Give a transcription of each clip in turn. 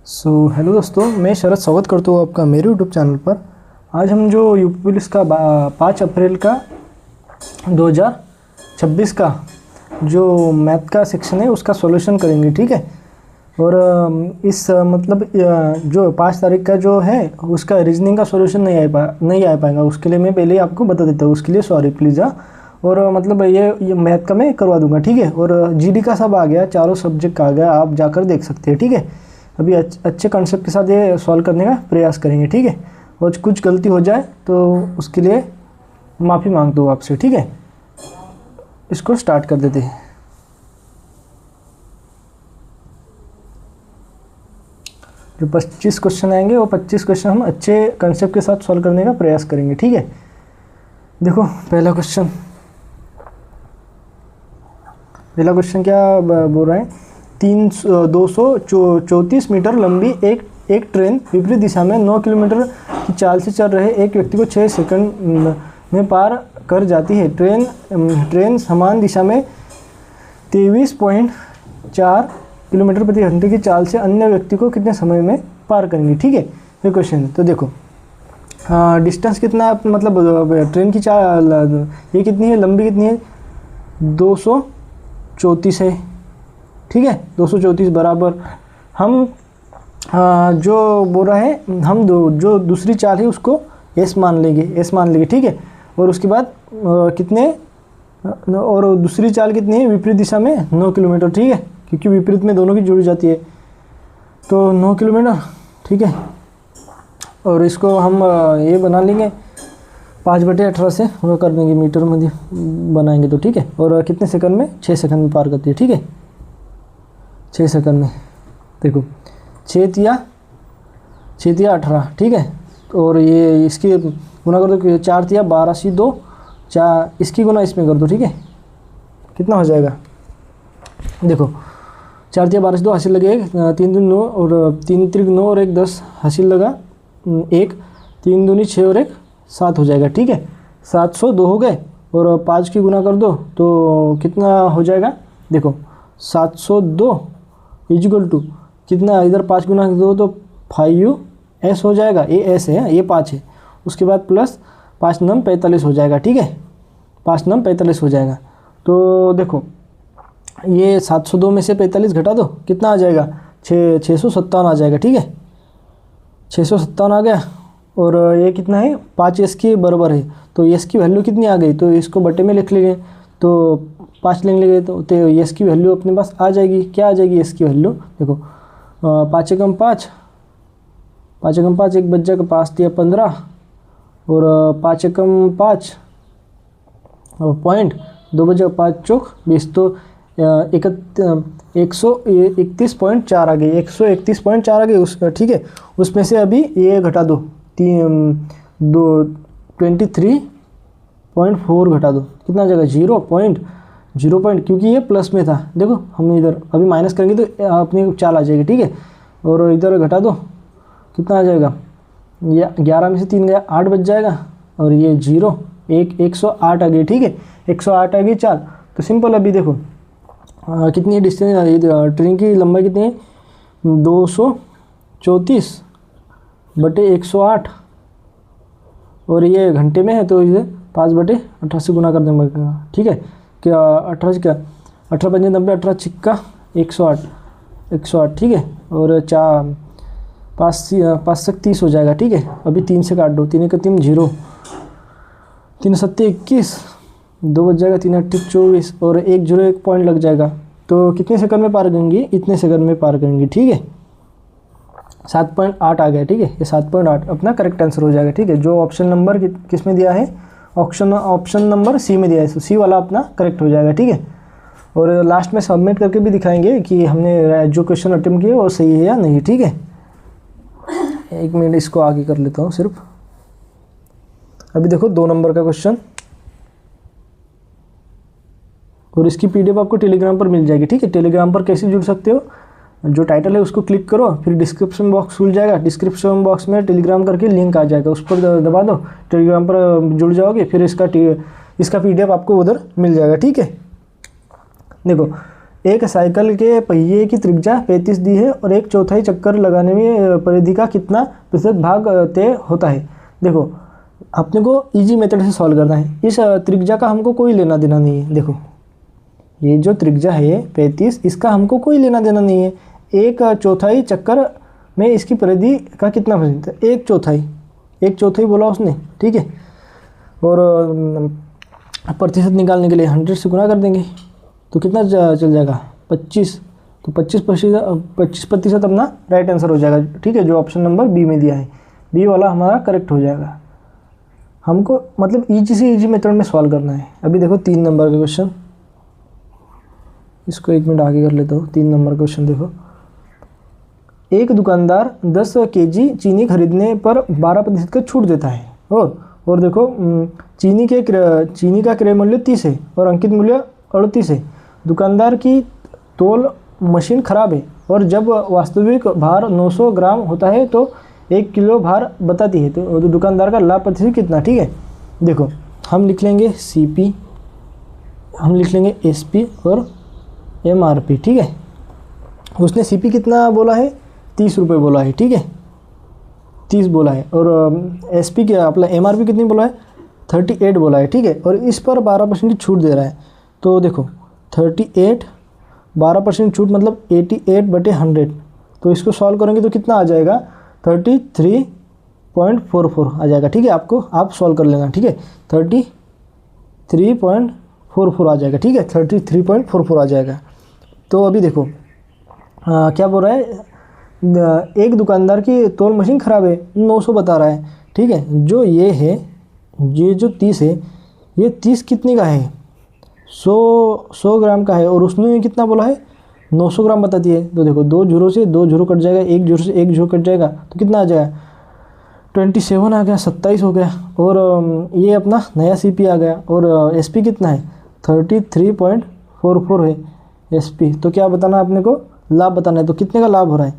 Hello दोस्तों, मैं शरद स्वागत करता हूँ आपका मेरे यूट्यूब चैनल पर। आज हम जो यूपी पुलिस का 5 अप्रैल का 2026 का जो मैथ का सेक्शन है उसका सॉल्यूशन करेंगे, ठीक है। और इस जो 5 तारीख का जो है उसका रीजनिंग का सॉल्यूशन नहीं आ पाएगा। उसके लिए मैं पहले ही आपको बता देता हूँ, उसके लिए सॉरी प्लीज़। और ये मैथ का मैं करवा दूंगा, ठीक है। और जीडी का सब आ गया, चारों सब्जेक्ट का आ गया, आप जाकर देख सकते हैं, ठीक है। अभी अच्छे कॉन्सेप्ट के साथ ये सॉल्व करने का प्रयास करेंगे, ठीक है। और कुछ गलती हो जाए तो उसके लिए माफ़ी मांगता हूँ आपसे, ठीक है। इसको स्टार्ट कर देते हैं। जो 25 क्वेश्चन आएंगे वो 25 क्वेश्चन हम अच्छे कॉन्सेप्ट के साथ सॉल्व करने का प्रयास करेंगे, ठीक है। देखो पहला क्वेश्चन क्या बोल रहा है। 234 मीटर लंबी एक ट्रेन विपरीत दिशा में 9 किलोमीटर की चाल से चल रहे एक व्यक्ति को 6 सेकंड में पार कर जाती है। ट्रेन समान दिशा में 23.4 किलोमीटर प्रति घंटे की चाल से अन्य व्यक्ति को कितने समय में पार करेंगी, ठीक है। ये क्वेश्चन है। तो देखो डिस्टेंस कितना है, ट्रेन की चाल ये कितनी है, लंबी कितनी है, 234 है, ठीक है। 234 बराबर हम जो बोल रहा है हम जो दूसरी चाल है उसको एस मान लेंगे, ठीक है। और उसके बाद कितने, और दूसरी चाल कितनी है विपरीत दिशा में 9 किलोमीटर, ठीक है, क्योंकि विपरीत में दोनों की जुड़ जाती है। तो 9 किलोमीटर, ठीक है। और इसको हम ये बना लेंगे 5/18 से वो कर देंगे, मीटर में बनाएंगे तो, ठीक है। और कितने सेकंड में, 6 सेकंड में पार करती है, ठीक है। 6 सेकंड में। देखो 6 तिया 18, ठीक है। और ये इसकी गुना कर दो, 4 तिया 12 सी 2, 4 इसकी गुना इसमें कर दो, ठीक है। कितना हो जाएगा, देखो 4 तिया 12 से 2 हासिल लगे 3 दूनी 9 और 3 त्रिक 9 और 1 10 हासिल लगा 1, 3 दूनी 6 और 1 7 हो जाएगा, ठीक है। 702 हो गए। और 5 की गुना कर दो तो कितना हो जाएगा, देखो 702 इक्वल टू कितना, इधर 5 गुना कर दो तो 5s हो जाएगा, ये s है, ये 5 है। उसके बाद प्लस 5 9 45 हो जाएगा, ठीक है। 5 9 45 हो जाएगा। तो देखो ये 702 में से 45 घटा दो, कितना आ जाएगा, 657 आ जाएगा, ठीक है। 657 आ गया। और ये कितना है, 5s के बराबर है। तो s की वैल्यू कितनी आ गई, तो इसको बटे में लिख लेंगे, तो 5 लिख लेंगे तो s की वैल्यू अपने पास आ जाएगी। क्या आ जाएगी s की वैल्यू, देखो 5 एकम 5, 1 बच जाएगा, 5 तिया 15 और 5 एकम 5 और पॉइंट 2 बच जाएगा, 5 चौक 20। तो 131.4 आ गई, 131.4 आ गई, ठीक है। उसमें से अभी ये घटा दो, 23.4 घटा दो, कितना आ जाएगा, 0 पॉइंट, क्योंकि ये प्लस में था। देखो हम इधर अभी माइनस करेंगे तो अपनी चाल आ जाएगी, ठीक है। और इधर घटा दो, कितना आ जाएगा, ये 11 में से 3 गया 8 बच जाएगा। और ये 0 108 आ गई, ठीक है। 108 आ गई चाल। तो सिंपल अभी देखो कितनी डिस्टेंस, ट्रेन की लंबाई कितनी है, 234/108 और ये घंटे में है तो इसे 5/18 से गुना कर देंगे, ठीक है। क्या 18 क्या 18 5 90, 18 छिक्का 108, ठीक है। और 5 से 30 हो जाएगा, ठीक है। अभी 3 से काट दो, 3 का 3 0, 3 7 21, 2 बच जाएगा, 3 8 24 और 1 0 1 पॉइंट लग जाएगा। तो कितने सेकंड में पार करेंगी, इतने सेकंड में पार करेंगी, ठीक है। 7.8 आ गया, ठीक है। ये 7.8 अपना करेक्ट आंसर हो जाएगा, ठीक है। जो ऑप्शन नंबर किस में दिया है, ऑप्शन नंबर सी में दिया है, तो सी वाला अपना करेक्ट हो जाएगा, ठीक है। और लास्ट में सबमिट करके भी दिखाएंगे कि हमने जो क्वेश्चन अटेम्प्ट किए वो सही है या नहीं, ठीक है। 1 मिनट इसको आगे कर लेता हूँ सिर्फ। अभी देखो 2 नंबर का क्वेश्चन, और इसकी पीडीएफ आपको टेलीग्राम पर मिल जाएगी, ठीक है। टेलीग्राम पर कैसे जुड़ सकते हो, जो टाइटल है उसको क्लिक करो, फिर डिस्क्रिप्शन बॉक्स खुल जाएगा, डिस्क्रिप्शन बॉक्स में टेलीग्राम करके लिंक आ जाएगा, उस पर दबा दो, टेलीग्राम पर जुड़ जाओगे, फिर इसका पीडीएफ आपको उधर मिल जाएगा, ठीक है। देखो एक साइकिल के पहिए की त्रिज्या 35 दी है और 1/4 चक्कर लगाने में परिधि का कितना प्रतिशत भाग तय होता है। देखो अपने को इजी मेथड से सॉल्व करना है। इस त्रिज्या का हमको कोई लेना देना नहीं है। देखो ये जो त्रिज्या है 35, इसका हमको कोई लेना देना नहीं है। 1/4 चक्कर में इसकी परिधि का कितना प्रतिशत, 1/4 बोला उसने, ठीक है। और प्रतिशत निकालने के लिए 100 से गुना कर देंगे तो कितना चल जाएगा 25। तो 25% अपना राइट आंसर हो जाएगा, ठीक है, जो ऑप्शन नंबर बी में दिया है। बी वाला हमारा करेक्ट हो जाएगा। हमको मतलब ईजी से ईजी मेथड में सॉल्व करना है। अभी देखो 3 नंबर का क्वेश्चन, इसको 1 मिनट आगे कर लेता हूँ। 3 नंबर क्वेश्चन देखो, एक दुकानदार 10 केजी चीनी खरीदने पर 12% का छूट देता है। और देखो चीनी का क्रय मूल्य 30 है और अंकित मूल्य 38 है। दुकानदार की तौल मशीन खराब है और जब वास्तविक भार 900 ग्राम होता है तो 1 किलो भार बताती है। तो दुकानदार का लाभ प्रतिशत कितना, ठीक है। देखो हम लिख लेंगे CP, हम लिख लेंगे SP और MRP, ठीक है। उसने CP कितना बोला है, 30 रुपये बोला है, ठीक है, 30 बोला है। और SP क्या अपना MRP कितनी बोला है, 38 बोला है, ठीक है। और इस पर 12% की छूट दे रहा है। तो देखो 38 12% छूट मतलब 88/100। तो इसको सॉल्व करेंगे तो कितना आ जाएगा, 33.44 आ जाएगा, ठीक है। आप सॉल्व कर लेना, ठीक है। 33.44 आ जाएगा, ठीक है, 33.44 आ जाएगा। तो अभी देखो क्या बोल रहा है, एक दुकानदार की तौल मशीन ख़राब है, 900 बता रहा है, ठीक है। जो ये है, ये जो 30 है, ये 30 कितने का है, 100 ग्राम का है और उसने कितना बोला है, 900 ग्राम बताती है। तो देखो 2 जीरो से 2 जीरो कट जाएगा, 1 जीरो से 1 जीरो कट जाएगा, तो कितना आ जाएगा, 27 आ गया, 27 हो गया। और ये अपना नया CP आ गया। और SP कितना है, 33.44 है SP। तो क्या बताना है अपने को, लाभ बताना है। तो कितने का लाभ हो रहा है,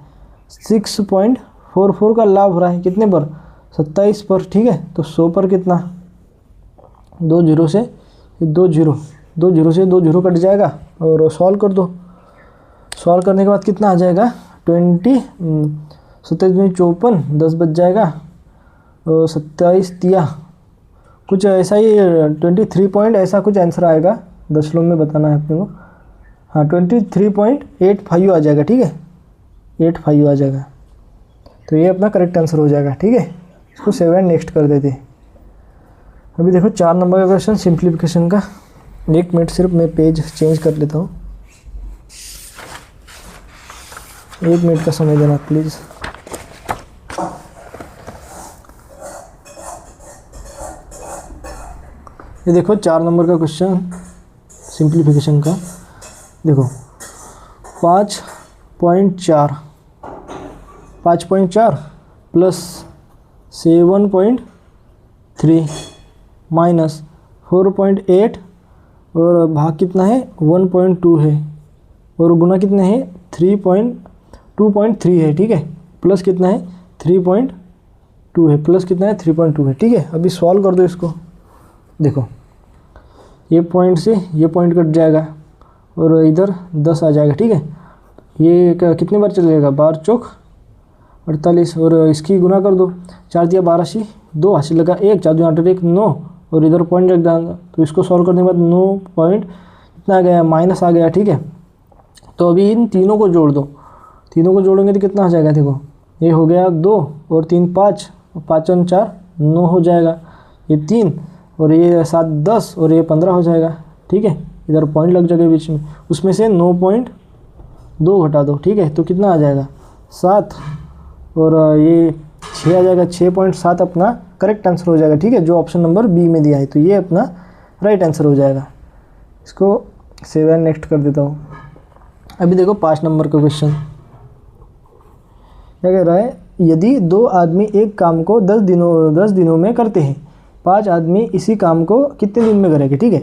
6.44 का लाभ हो रहा है, कितने पर, 27 पर, ठीक है। तो 100 पर कितना, 2 जीरो से 2 जीरो, 2 जीरो से 2 जीरो कट जाएगा और सॉल्व कर दो। सॉल्व करने के बाद कितना आ जाएगा, 27 54, 10 बच जाएगा और 27 तिया कुछ ऐसा ही 23 पॉइंट ऐसा कुछ आंसर आएगा, दशलों में बताना है अपने को। हाँ 23.85 आ जाएगा, ठीक है, 85 आ जाएगा। तो ये अपना करेक्ट आंसर हो जाएगा, ठीक है। इसको 7 नेक्स्ट कर देते। अभी देखो 4 नंबर का क्वेश्चन सिंप्लीफिकेशन का। 1 मिनट सिर्फ मैं पेज चेंज कर लेता हूँ, 1 मिनट का समय देना प्लीज़। ये देखो 4 नंबर का क्वेश्चन सिंप्लीफिकेशन का। देखो 5.4 प्लस 7.3 माइनस 4.8 और भाग कितना है, 1.2 है और गुना कितने हैं, 2.3 है, ठीक है। प्लस कितना है, 3.2 है, प्लस कितना है, 3.2 है, ठीक है। अभी सॉल्व कर दो इसको। देखो ये पॉइंट से ये पॉइंट कट जाएगा और इधर 10 आ जाएगा, ठीक है। ये कितने बार चलेगा, 12 चौक 48 और इसकी गुना कर दो, 4 दिया 12 सी 2 हासिल लगा 1, 4 दूनी 8 1 9 और इधर पॉइंट रख देंगे। तो इसको सॉल्व करने के बाद 9 पॉइंट इतना आ गया, माइनस आ गया, ठीक है। तो अभी इन तीनों को जोड़ दो, तीनों को जोड़ेंगे तो कितना आ जाएगा, देखो ये हो गया 2 और 3 5, 5 और 4 9 हो जाएगा, ये 3 और ये 7 10 और ये 15 हो जाएगा, ठीक है। इधर पॉइंट लग जाएगा बीच में, उसमें से 9.2 घटा दो, ठीक है। तो कितना आ जाएगा 7 और ये 6 आ जाएगा, 6.7 अपना करेक्ट आंसर हो जाएगा, ठीक है, जो ऑप्शन नंबर बी में दिया है। तो ये अपना राइट आंसर हो जाएगा। इसको 7 नेक्स्ट कर देता हूँ। अभी देखो 5 नंबर का क्वेश्चन क्या कह रहा है, यदि 2 आदमी एक काम को 10 दिनों में करते हैं, 5 आदमी इसी काम को कितने दिन में करेंगे, ठीक है।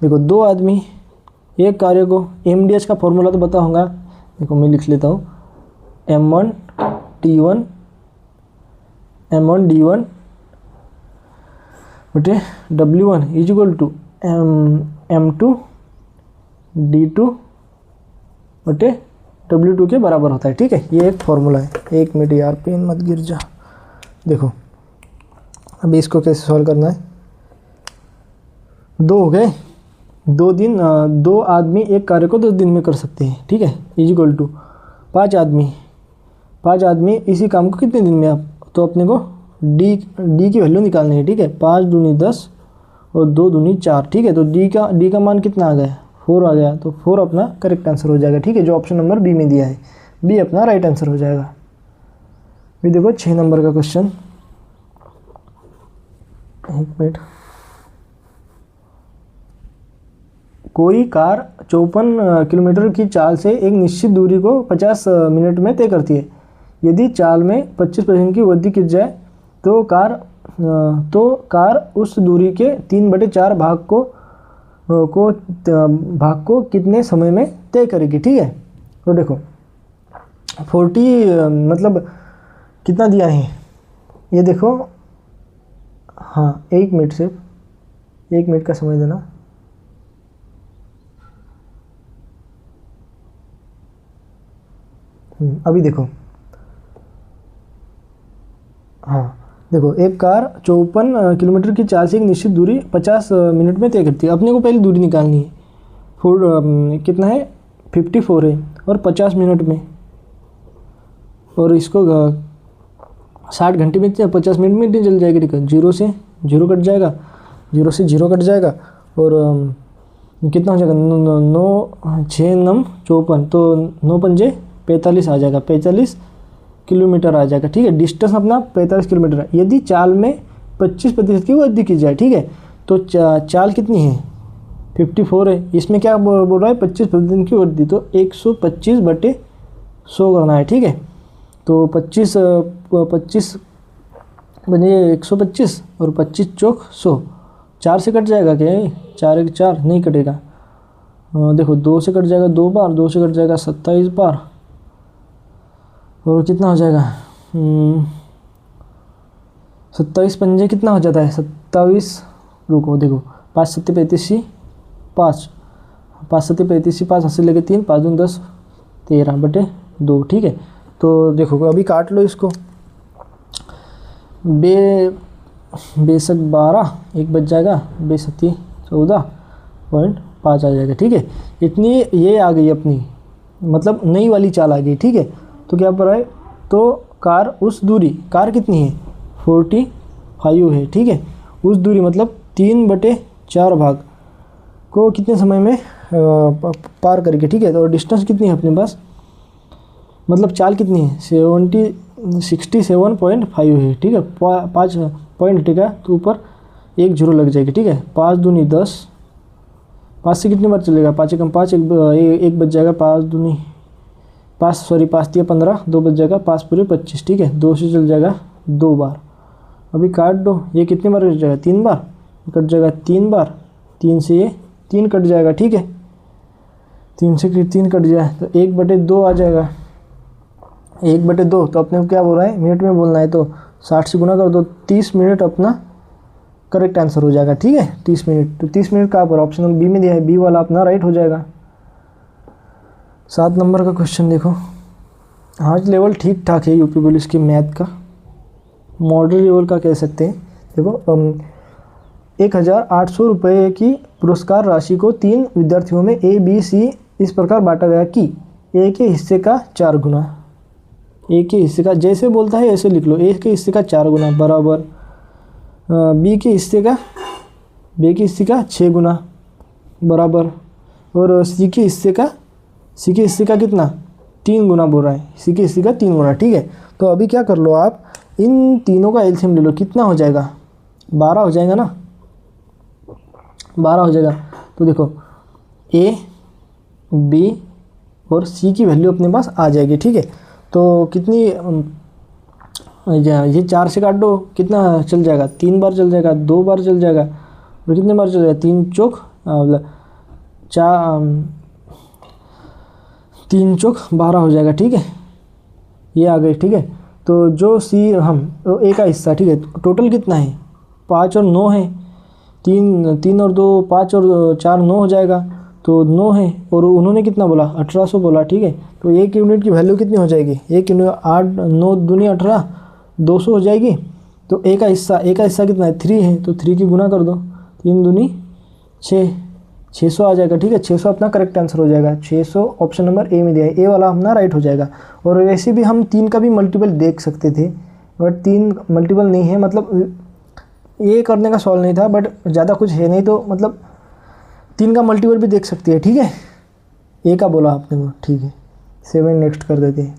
देखो 2 आदमी एक कार्य को, MDH का फॉर्मूला तो पता होगा, देखो मैं लिख लेता हूँ, M1 D1 बटे W1 is equal to M2 D2 बटे W2 के बराबर होता है। ठीक है, ये एक फॉर्मूला है। 1 मिनट यार, पेन मत गिर जा। देखो अभी इसको कैसे सॉल्व करना है। 2 हो गए, 2 आदमी एक कार्य को 10 दिन में कर सकते हैं। ठीक है, इक्वल टू 5 आदमी इसी काम को कितने दिन में। आप तो अपने को डी की वैल्यू निकालनी है। ठीक है, 5 दूनी 10 और 2 दूनी 4। ठीक है, तो डी का मान कितना आ गया, 4 आ गया। तो 4 अपना करेक्ट आंसर हो जाएगा। ठीक है, जो ऑप्शन नंबर बी में दिया है, बी अपना राइट आंसर हो जाएगा। अभी देखो 6 नंबर का क्वेश्चन। 1 मिनट। कोई कार 54 किलोमीटर की चाल से एक निश्चित दूरी को 50 मिनट में तय करती है। यदि चाल में 25% की वृद्धि की जाए तो कार उस दूरी के 3/4 भाग को कितने समय में तय करेगी। ठीक है, तो देखो 40 मतलब कितना दिया है ये देखो। हाँ 1 मिनट, सिर्फ 1 मिनट का समय देना। अभी देखो, हाँ देखो, एक कार 54 किलोमीटर की चाल से एक निश्चित दूरी 50 मिनट में तय करती है। अपने को पहले दूरी निकालनी है। कितना है, 54 है और 50 मिनट में, और इसको 60 घंटे में 50 मिनट में चल जाएगी। ठीक है, 0 से 0 कट जाएगा, 0 से 0 कट जाएगा, और कितना हो जाएगा, 9 6 9 54, तो 9 पंजे 45 आ जाएगा, 45 किलोमीटर आ जाएगा। ठीक है, डिस्टेंस अपना 45 किलोमीटर है। यदि चाल में 25% की वृद्धि की जाए। ठीक है, तो चाल कितनी है, 54 है। इसमें क्या बोल रहा है, 25% की वृद्धि, तो 125/100 करना है। ठीक है, तो 25 बने 125 और 25 चौक 100, 4 से कट जाएगा क्या, 4 1 4 नहीं कटेगा। देखो 2 से कट जाएगा 2 बार, 2 से कट जाएगा 27 बार, और कितना हो जाएगा 27 पंजे कितना हो जाता है 27। रुको देखो, 5 7 35 5, 5 7 35 5, 80 लगे 3, 5 दूनी 10, 13/2। ठीक है, तो देखो अभी काट लो इसको। बेशक 12, 1 बच जाएगा, बेसती 14.5 आ जाएगा। ठीक है, इतनी ये आ गई अपनी, मतलब नई वाली चाल आ गई। ठीक है, तो क्या पर है, तो कार उस दूरी, कार कितनी है 45 है। ठीक है, उस दूरी मतलब 3/4 भाग को कितने समय में पार करेगी। ठीक है, तो डिस्टेंस कितनी है अपने पास, मतलब चाल कितनी है 67.5 है। ठीक है, 5 पॉइंट हटेगा तो ऊपर 1 0 लग जाएगी। ठीक है, 5 दूनी 10, 5 से कितनी बार चलेगा, 5 कम 5, 1 बच जाएगा, 5 दूनी 5 3 15, 2 बच जाएगा, 5 पूरे 25। ठीक है, 2 से चल जाएगा 2 बार। अभी काट दो, ये कितनी बार कट जाएगा, 3 बार कट जाएगा, 3 बार, 3 से ये 3 कट जाएगा। ठीक है, 3 से 3 कट जाए तो 1/2 आ जाएगा, 1/2। तो अपने को क्या बोल रहा है, मिनट में बोलना है, तो 60 से गुना कर दो, 30 मिनट अपना करेक्ट आंसर हो जाएगा। ठीक है, 30 मिनट, तो 30 मिनट कहाँ पर, ऑप्शनल बी में दिया है, बी वाला अपना राइट हो जाएगा। 7 नंबर का क्वेश्चन देखो। आज लेवल ठीक ठाक है यूपी पुलिस की मैथ का, मॉडल लेवल का कह सकते हैं। देखो 1800 रुपये की पुरस्कार राशि को 3 विद्यार्थियों में A B C इस प्रकार बांटा गया कि A के हिस्से का 4 गुना, A के हिस्से का जैसे बोलता है ऐसे लिख लो, A के हिस्से का 4 गुना बराबर B के हिस्से का 6 गुना बराबर, और C के हिस्से का कितना 3 गुना बोल रहा है, C के हिस्से का 3 गुना। ठीक है, तो अभी क्या कर लो आप, इन तीनों का एलसीएम ले लो, कितना हो जाएगा 12 हो जाएगा ना, 12 हो जाएगा। तो देखो A B और C की वैल्यू अपने पास आ जाएगी। ठीक है, तो कितनी, ये 4 से काट दो, कितना चल जाएगा, 3 बार चल जाएगा, 2 बार चल जाएगा, और कितने बार चल जाएगा, 3 चौक 12 हो जाएगा। ठीक है, ये आ गई। ठीक है, तो जो C हम A का हिस्सा, ठीक है, टोटल कितना है 5 और 9 है, 3 और 2 5 और 4 9 हो जाएगा, तो 9 है और उन्होंने कितना बोला 1800 बोला, ठीक है। तो 1 यूनिट की वैल्यू कितनी हो जाएगी, 1 यूनिट 8 9 दूनी 18 200 हो जाएगी। तो ए का हिस्सा कितना है 3 है, तो 3 की गुना कर दो, 3 दूनी 6, 600 आ जाएगा, ठीक है। 600 अपना करेक्ट आंसर हो जाएगा। 600 ऑप्शन नंबर ए में दिया है, ए वाला अपना राइट हो जाएगा। और वैसे भी हम 3 का भी मल्टीपल देख सकते थे, बट 3 मल्टीपल नहीं है, मतलब ये करने का सवाल नहीं था, बट ज़्यादा कुछ है नहीं, तो मतलब 3 का मल्टीपल भी देख सकते हैं, ठीक है। ए का बोला आपने वो, ठीक है। 7 नेक्स्ट कर देते हैं।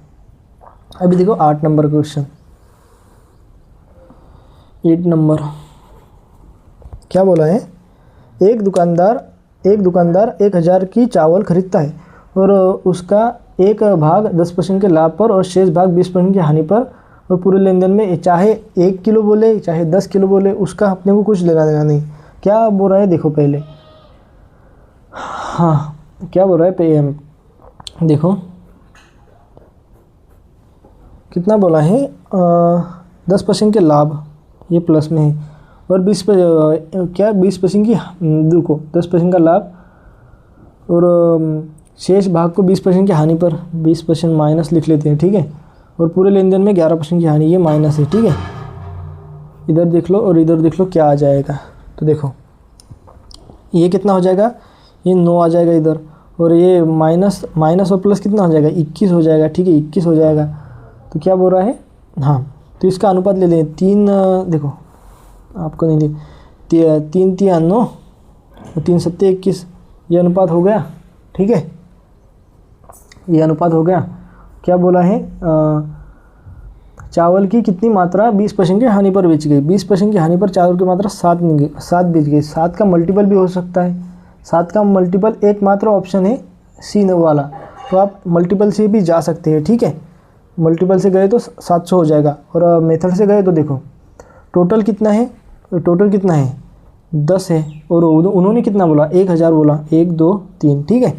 अभी देखो 8 नंबर क्वेश्चन। 8 नंबर क्या बोला है, एक दुकानदार 1000 की चावल खरीदता है और उसका एक भाग 10% के लाभ पर और शेष भाग 20% की हानि पर, और पूरे लेन देन में चाहे 1 किलो बोले चाहे 10 किलो बोले, उसका अपने को कुछ लेना देना नहीं। क्या बोल रहा है देखो पहले, हाँ क्या बोल रहा है देखो कितना बोला है, 10% के लाभ, ये प्लस में है, और 20% की, देखो 10% का लाभ और शेष भाग को 20% की हानि पर 20% माइनस लिख लेते हैं, ठीक है। और पूरे लेन देन में 11% की हानि, ये माइनस है, ठीक है। इधर देख लो और इधर देख लो क्या आ जाएगा। तो देखो ये कितना हो जाएगा, ये 9 आ जाएगा इधर, और ये माइनस और प्लस कितना हो जाएगा 21 हो जाएगा, ठीक है 21 हो जाएगा। तो क्या बोल रहा है, हाँ तो इसका अनुपात ले लें 3, देखो आपको नहीं ली 3 3 9 और 3 7 21, ये अनुपात हो गया, ठीक है। ये अनुपात हो गया। क्या बोला है, चावल की कितनी मात्रा 20% की हानि पर बेच गई, 20% की हानि पर चावल की मात्रा 7 बेच गई। 7 का मल्टीपल भी हो सकता है, 7 का मल्टीपल एकमात्र ऑप्शन है सी वाला, तो आप मल्टीपल से भी जा सकते हैं, ठीक है। मल्टीपल से गए तो 700 हो जाएगा, और मेथड से गए तो देखो टोटल कितना है, 10 है, और उन्होंने कितना बोला 1000 बोला, 1 2 3, ठीक है।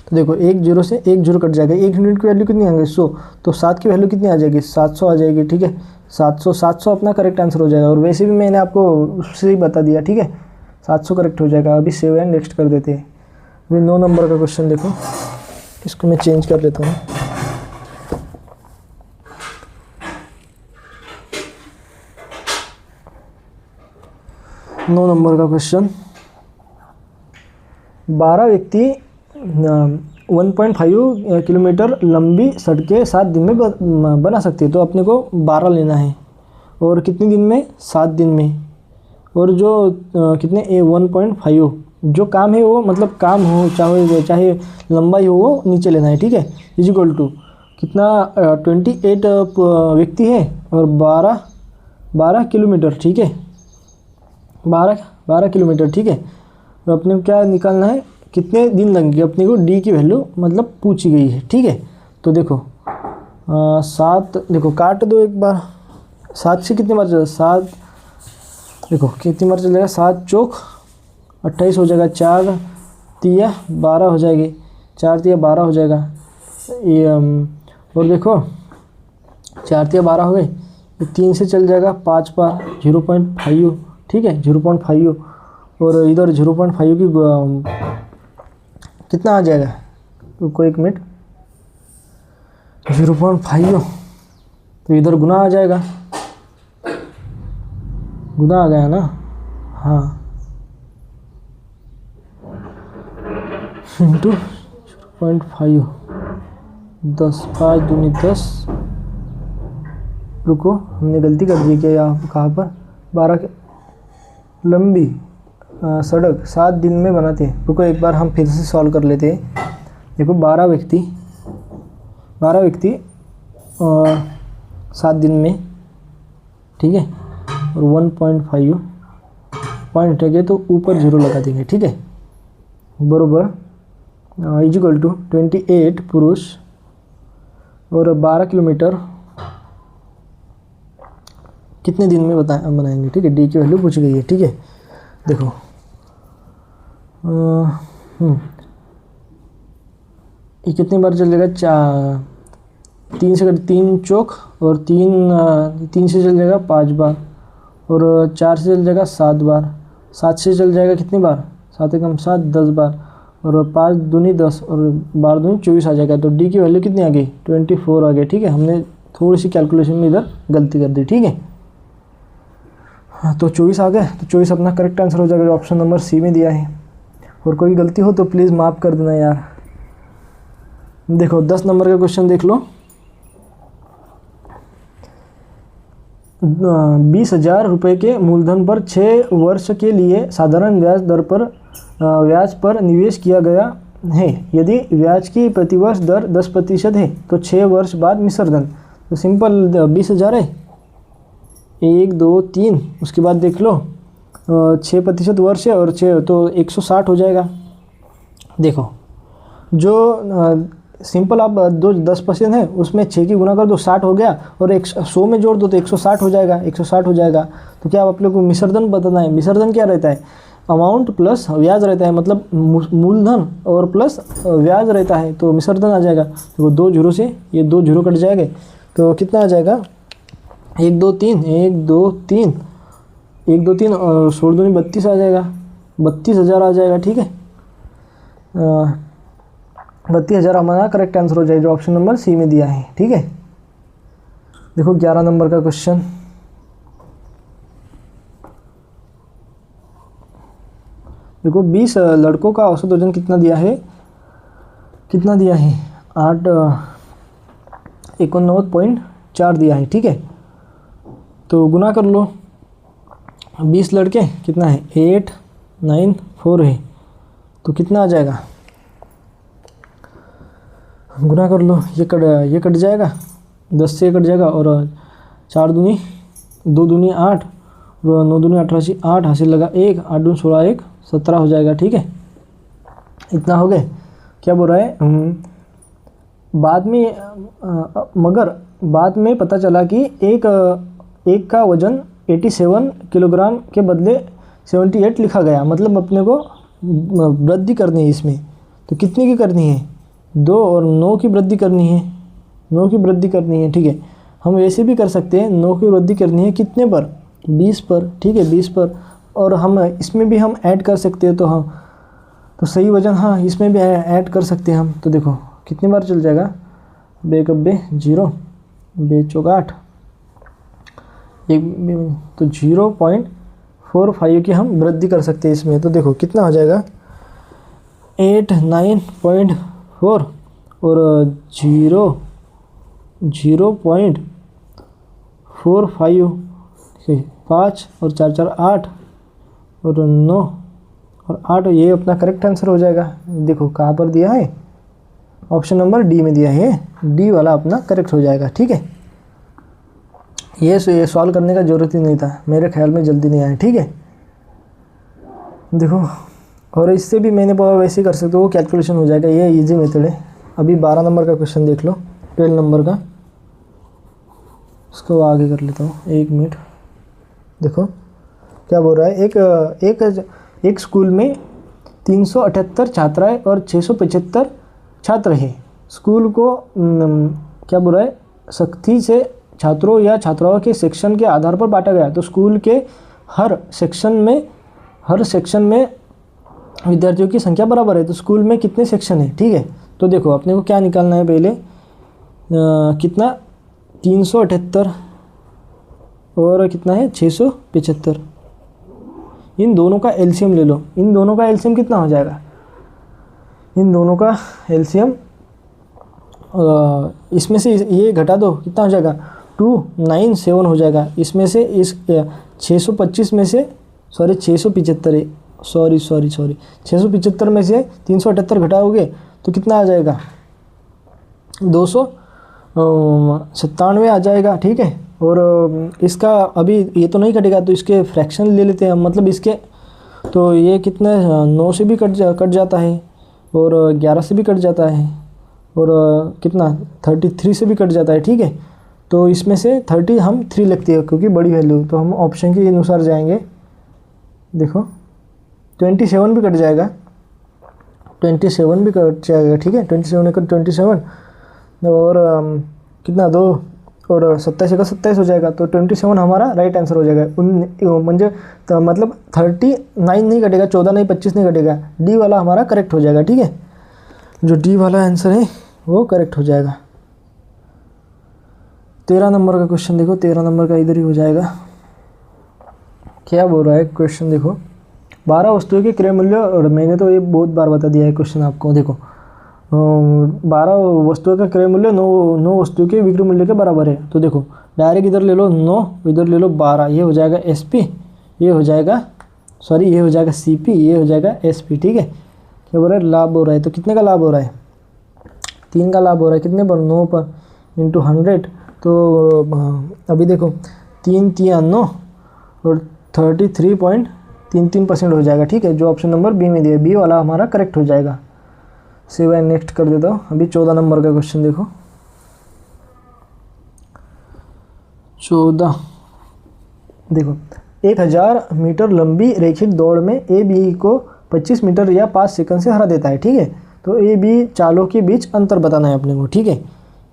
तो देखो 1 0 से 1 0 कट जाएगा, 1 यूनिट की वैल्यू कितनी आ गई 100, तो 7 की वैल्यू कितनी आ जाएगी 700 आ जाएगी, ठीक है। 700 अपना करेक्ट आंसर हो जाएगा, और वैसे भी मैंने आपको उससे ही बता दिया, ठीक है। 700 करेक्ट हो जाएगा। अभी 7 नेक्स्ट कर देते हैं। अभी 9 नंबर का क्वेश्चन देखो, इसको मैं चेंज कर लेता हूँ। नौ नंबर का क्वेश्चन, 12 व्यक्ति 1.5 किलोमीटर लंबी सड़कें 7 दिन में बना सकते हैं, तो अपने को 12 लेना है, और कितने दिन में 7 दिन में, और जो कितने 1.5 जो काम है वो, मतलब काम हो चाहे लंबाई हो वो नीचे लेना है, ठीक है। इक्वल टू कितना 28 व्यक्ति है और 12 किलोमीटर, ठीक है। 12 किलोमीटर, ठीक है। तो अपने को क्या निकालना है, कितने दिन लगेंगे, अपने को डी की वैल्यू मतलब पूछी गई है, ठीक है। तो देखो 7, देखो काट दो एक बार, 7 से कितनी बार चलेगा 7, देखो कितनी बार चलेगा 7 चौक 28 हो जाएगा, 4 तिया 12 हो जाएगी, 4 तिया 12 हो जाएगा, ये और देखो 4 तिया 12 हो गए, 3 से चल जाएगा 5 बार 0.5, ठीक है 0.5, और इधर 0.5 की कितना आ जाएगा, रुको 1 मिनट, 0.5 तो इधर गुना आ जाएगा, गुना आ गया ना, हाँ इंटू 0.5, 10 5 दूनी 10, रुको हमने गलती कर दी क्या, यहाँ कहाँ पर 12 लंबी सड़क 7 दिन में बनाते हैं। रुको एक बार हम फिर से सॉल्व कर लेते हैं। देखो 12 व्यक्ति 7 दिन में, ठीक है, और 1.5 पॉइंट है तो ऊपर 0 लगा देंगे, ठीक है, बरोबर इक्वल टू 28 पुरुष और 12 किलोमीटर कितने दिन में बनाएंगे, ठीक है। डी की वैल्यू पूछ गई है, ठीक है। देखो ये कितनी बार चलेगा, 3 से 3 चौक, और 3 से चल जाएगा 5 बार, और 4 से चल जाएगा 7 बार, 7 से चल जाएगा कितनी बार, 7 एकम 7 10 बार, और 5 दूनी 10 और 12 दूनी 24 आ जाएगा। तो डी की वैल्यू कितनी आ गई? 24 आ गई। ठीक है, हमने थोड़ी सी कैलकुलेशन में इधर गलती कर दी। ठीक है, हाँ, तो 24 आ गए। तो 24 अपना करेक्ट आंसर हो जाएगा जो ऑप्शन नंबर सी में दिया है। और कोई गलती हो तो प्लीज़ माफ़ कर देना यार। देखो 10 नंबर का क्वेश्चन देख लो। 20,000 रुपये के मूलधन पर 6 वर्ष के लिए साधारण ब्याज दर पर ब्याज पर निवेश किया गया है। यदि ब्याज की प्रतिवर्ष दर 10% है तो 6 वर्ष बाद मिश्रधन। तो सिंपल 20,000 है, 1 2 3, उसके बाद देख लो 6% वर्ष है और 6 तो 160 हो जाएगा। देखो जो सिंपल आप जो 10% है उसमें 6 की गुना कर दो 60 हो गया, और 100 में जोड़ दो तो 160 हो जाएगा। 160 हो जाएगा। तो क्या आप लोग को मिश्रधन बताना है? मिश्रधन क्या रहता है? अमाउंट प्लस ब्याज रहता है, मतलब मूलधन और प्लस ब्याज रहता है, तो मिश्रधन आ जाएगा। तो 2 जीरो से ये 2 जीरो कट जाएंगे तो कितना आ जाएगा? 1 2 3 1 2 3 1 2 3 और 16 दूनी 32 आ जाएगा। 32,000 आ जाएगा। ठीक है, 32,000 हमारा करेक्ट आंसर हो जाएगा जो ऑप्शन नंबर सी में दिया है। ठीक है, देखो 11 नंबर का क्वेश्चन। देखो 20 लड़कों का औसत वजन कितना दिया है? 8 89.4 दिया है। ठीक है, तो गुना कर लो। 20 लड़के कितना है? 894 है। तो कितना आ जाएगा? गुना कर लो। ये कट जाएगा, 10 से कट जाएगा, और 4 दूनी 2 दूनी 8 और 9 दूनी 88, 8 हासिल लगा 1, 8 दूनी 16, 1 17 हो जाएगा। ठीक है, इतना हो गए। क्या बोल रहा है? मगर बाद में पता चला कि एक का वजन 87 किलोग्राम के बदले 78 लिखा गया। मतलब अपने को वृद्धि करनी है इसमें। तो कितने की करनी है? 2 और 9 की वृद्धि करनी है। 9 की वृद्धि करनी है। ठीक है, हम वैसे भी कर सकते हैं। 9 की वृद्धि करनी है कितने पर? 20 पर। ठीक है, 20 पर। और हम इसमें भी हम ऐड कर सकते हैं। तो हाँ, तो सही वजन, हाँ, इसमें भी ऐड कर सकते हैं हम। तो देखो कितनी बार चल जाएगा? बे कब्बे 0, बे चौक 8, तो 0.45 की हम वृद्धि कर सकते हैं इसमें। तो देखो कितना हो जाएगा? 89.4 और 0.45, 5 और 4 4 8 और 9 और 8, ये अपना करेक्ट आंसर हो जाएगा। देखो कहाँ पर दिया है? ऑप्शन नंबर डी में दिया है। डी वाला अपना करेक्ट हो जाएगा। ठीक है, ये सॉल्व करने का ज़रूरत ही नहीं था, मेरे ख्याल में जल्दी नहीं आया। ठीक है, देखो, और इससे भी मैंने वैसे ही कर सकते हो, वो कैलकुलेशन हो जाएगा। ये इजी मेथड है। अभी 12 नंबर का क्वेश्चन देख लो, 12 नंबर का। उसको आगे कर लेता हूँ, 1 मिनट। देखो क्या बोल रहा है? एक स्कूल में 378 छात्राएं और 675 छात्र हैं। स्कूल को क्या बोल रहा है? सख्ती से छात्रों या छात्राओं के सेक्शन के आधार पर बांटा गया। तो स्कूल के हर सेक्शन में विद्यार्थियों की संख्या बराबर है। तो स्कूल में कितने सेक्शन है? ठीक है, तो देखो अपने को क्या निकालना है पहले? कितना? 378 और कितना है? 675। इन दोनों का एलसीएम ले लो। इन दोनों का एलसीएम कितना हो जाएगा? इन दोनों का एलसीएम इसमें से ये घटा दो, कितना हो जाएगा? 297 हो जाएगा। इसमें से इस 625 में से 675 है, सॉरी 675 में से 378 घटाओगे तो कितना आ जाएगा? 297 आ जाएगा। ठीक है, और इसका अभी ये तो नहीं कटेगा, तो इसके फ्रैक्शन ले लेते हैं। मतलब इसके तो ये कितने 9 से भी कट जाता है, और 11 से भी कट जाता है, और कितना 33 से भी कट जाता है। ठीक है, तो इसमें से 30 हम 3 लगती है क्योंकि बड़ी वैल्यू। तो हम ऑप्शन के अनुसार जाएंगे। देखो 27 भी कट जाएगा, 27 भी कट जाएगा। ठीक है, 27 27 और कितना 2 और 27 का 27 हो जाएगा, तो 27 हमारा राइट आंसर हो जाएगा। म्हणजे मतलब 39 नहीं कटेगा, 14 नहीं 25 नहीं कटेगा, डी वाला हमारा करेक्ट हो जाएगा। ठीक है, जो डी वाला आंसर है वो करेक्ट हो जाएगा। 13 नंबर का क्वेश्चन देखो, 13 नंबर का इधर ही हो जाएगा। क्या बोल रहा है क्वेश्चन देखो, 12 वस्तुओं के क्रय मूल्य, और मैंने तो ये बहुत बार बता दिया है क्वेश्चन आपको। देखो 12 वस्तुओं का क्रय मूल्य 9 वस्तुओं के विक्रय मूल्य के बराबर है। तो देखो डायरेक्ट इधर ले लो 9, इधर ले लो 12, ये हो जाएगा SP, ये हो जाएगा ये हो जाएगा CP, ये हो जाएगा SP। ठीक है, क्या बोल रहा है, लाभ हो रहा है। तो कितने का लाभ हो रहा है, 3 का लाभ हो रहा है। कितने पर, 9 पर इंटू 100। तो अभी देखो 3 3 9 और 33.33% हो जाएगा। ठीक है, जो ऑप्शन नंबर बी में दिया है, बी वाला हमारा करेक्ट हो जाएगा। सिवाय नेक्स्ट कर देता हूँ। अभी 14 नंबर का क्वेश्चन देखो, 14 देखो, 1000 मीटर लंबी रैखिक दौड़ में ए बी को 25 मीटर या 5 सेकंड से हरा देता है। ठीक है, तो ए बी चालों के बीच अंतर बताना है अपने को। ठीक है,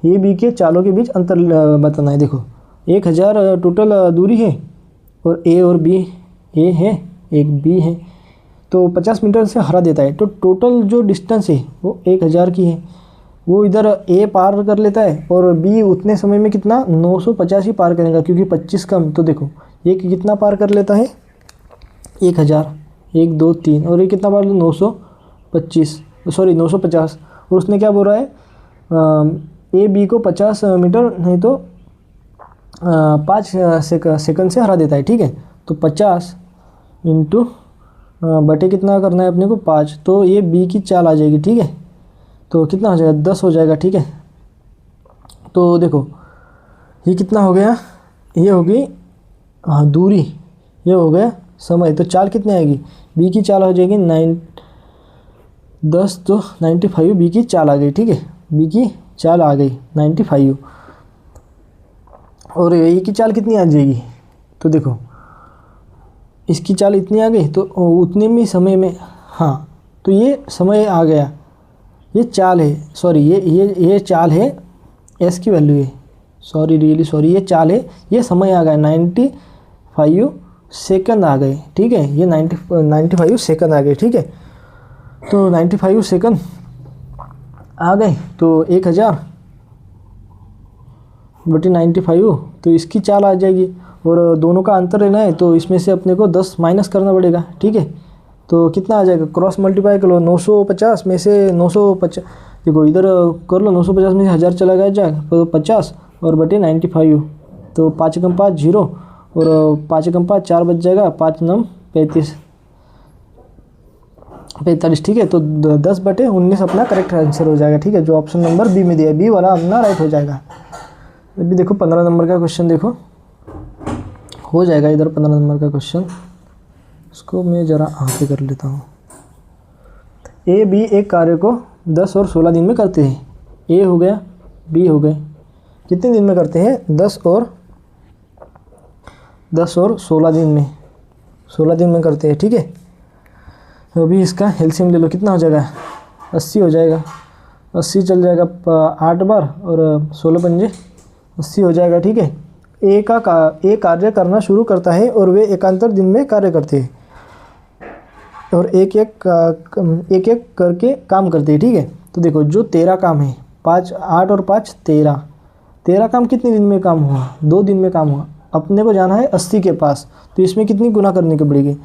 ए बी के चालों के बीच अंतर बताना है। देखो 1000 टोटल दूरी है, और ए और बी, ए है एक बी है, तो 50 मीटर से हरा देता है। तो टोटल जो डिस्टेंस है वो 1000 की है। वो इधर ए पार कर लेता है, और बी उतने समय में कितना 950 ही पार करेगा, क्योंकि 25 कम। तो देखो ये कितना पार कर लेता है, 1000, 1 2 3, और ये कितना पार 950, और उसने क्या बोल रहा है, ए बी को 50 मीटर नहीं तो 5 सेकंड से हरा देता है। ठीक है, तो 50 इंटू बटे कितना करना है अपने को 5, तो ये बी की चाल आ जाएगी। ठीक है, तो कितना हो जाएगा, 10 हो जाएगा। ठीक है, तो देखो ये कितना हो गया, ये हो गई दूरी, ये हो गया समय। तो चाल कितनी आएगी, बी की चाल हो जाएगी 10 तो 95, बी की चाल आ गई। ठीक है, बी की चाल आ गई 95, और ए की चाल कितनी आ जाएगी, तो देखो इसकी चाल इतनी आ गई, तो उतने में समय में, हाँ तो ये समय आ गया, ये चाल है, ये चाल है, एस की वैल्यू है, ये चाल है, ये समय आ गया 95 सेकंड आ गए। ठीक है, ये 95 सेकंड आ गए। ठीक है, तो 95 सेकंड आ गए, तो 1000 बटे 95, तो इसकी चाल आ जाएगी, और दोनों का अंतर लेना है, तो इसमें से अपने को 10 माइनस करना पड़ेगा। ठीक है, तो कितना आ जाएगा, क्रॉस मल्टीप्लाई कर लो, 950 में से 950, देखो इधर कर लो, 950 में से 1000 चला गया जाएगा, तो 50 और बटे 95, तो 5 कम 5 0, और 5 कम 5 4 बच जाएगा, 5 9 45। ठीक है, तो 10 बटे 19 अपना करेक्ट आंसर हो जाएगा। ठीक है, जो ऑप्शन नंबर बी में दिया है, बी वाला अपना राइट हो जाएगा। अभी देखो 15 नंबर का क्वेश्चन देखो, हो जाएगा इधर 15 नंबर का क्वेश्चन, इसको मैं ज़रा आगे कर लेता हूँ। ए बी एक कार्य को 10 और 16 दिन में करते हैं। ए हो गया, बी हो गए, कितने दिन में करते हैं, 10 और 16 दिन में, 16 दिन में करते हैं। ठीक है, तो अभी इसका एलसीएम ले लो, कितना हो जाएगा, 80 हो जाएगा, 80 चल जाएगा 8 बार, और 16 पंजे 80 हो जाएगा। ठीक है, ए कार्य करना शुरू करता है, और वे एकांतर दिन में कार्य करते हैं, और एक एक करके काम करते हैं। ठीक है, तो देखो जो 13 काम है, 5 8 और 5 13 काम कितने दिन में काम हुआ, 2 दिन में काम हुआ। अपने को जाना है 80 के पास, तो इसमें कितनी गुना करने की पड़ेगी,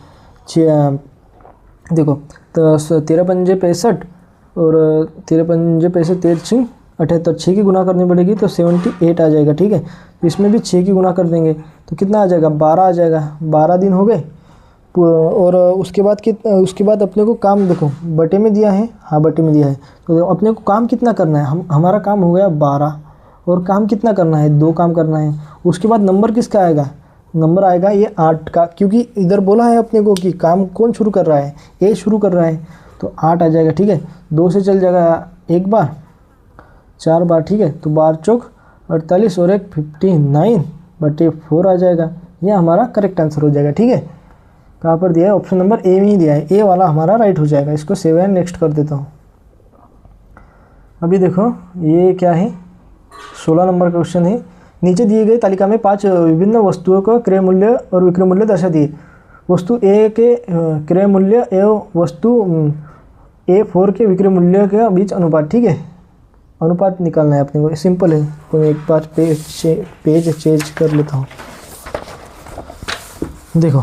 देखो तो 13 पंजे 65, और 13 पंजे 65 13 78, 6 की गुना करनी पड़ेगी, तो 78 आ जाएगा। ठीक है, तो इसमें भी 6 की गुना कर देंगे, तो कितना आ जाएगा, 12 आ जाएगा, 12 दिन हो गए। और उसके बाद अपने को काम देखो बटे में दिया है, हाँ बटे में दिया है, तो अपने को काम कितना करना है, हमारा काम हो गया 12, और काम कितना करना है, 2 काम करना है। उसके बाद नंबर किसका आएगा, नंबर आएगा ये 8 का, क्योंकि इधर बोला है अपने को कि काम कौन शुरू कर रहा है, ए शुरू कर रहा है, तो 8 आ जाएगा। ठीक है, 2 से चल जाएगा 1 बार, 4 बार। ठीक है, तो 12 चौक 48, और 1 59 बटे 4 आ जाएगा, ये हमारा करेक्ट आंसर हो जाएगा। ठीक है, कहाँ पर दिया है, ऑप्शन नंबर ए में ही दिया है, ए वाला हमारा राइट हो जाएगा। इसको सेव एंड नेक्स्ट कर देता हूँ। अभी देखो ये क्या है, 16 नंबर का क्वेश्चन है, नीचे दिए गए तालिका में 5 विभिन्न वस्तुओं का क्रय मूल्य और विक्रय मूल्य दर्शा दिए। वस्तु ए के क्रय मूल्य एवं वस्तु A4 के विक्रय मूल्य के बीच अनुपात, ठीक है, अनुपात निकालना है अपने को, सिंपल है। तो एक बार पेज चेंज कर लेता हूँ। देखो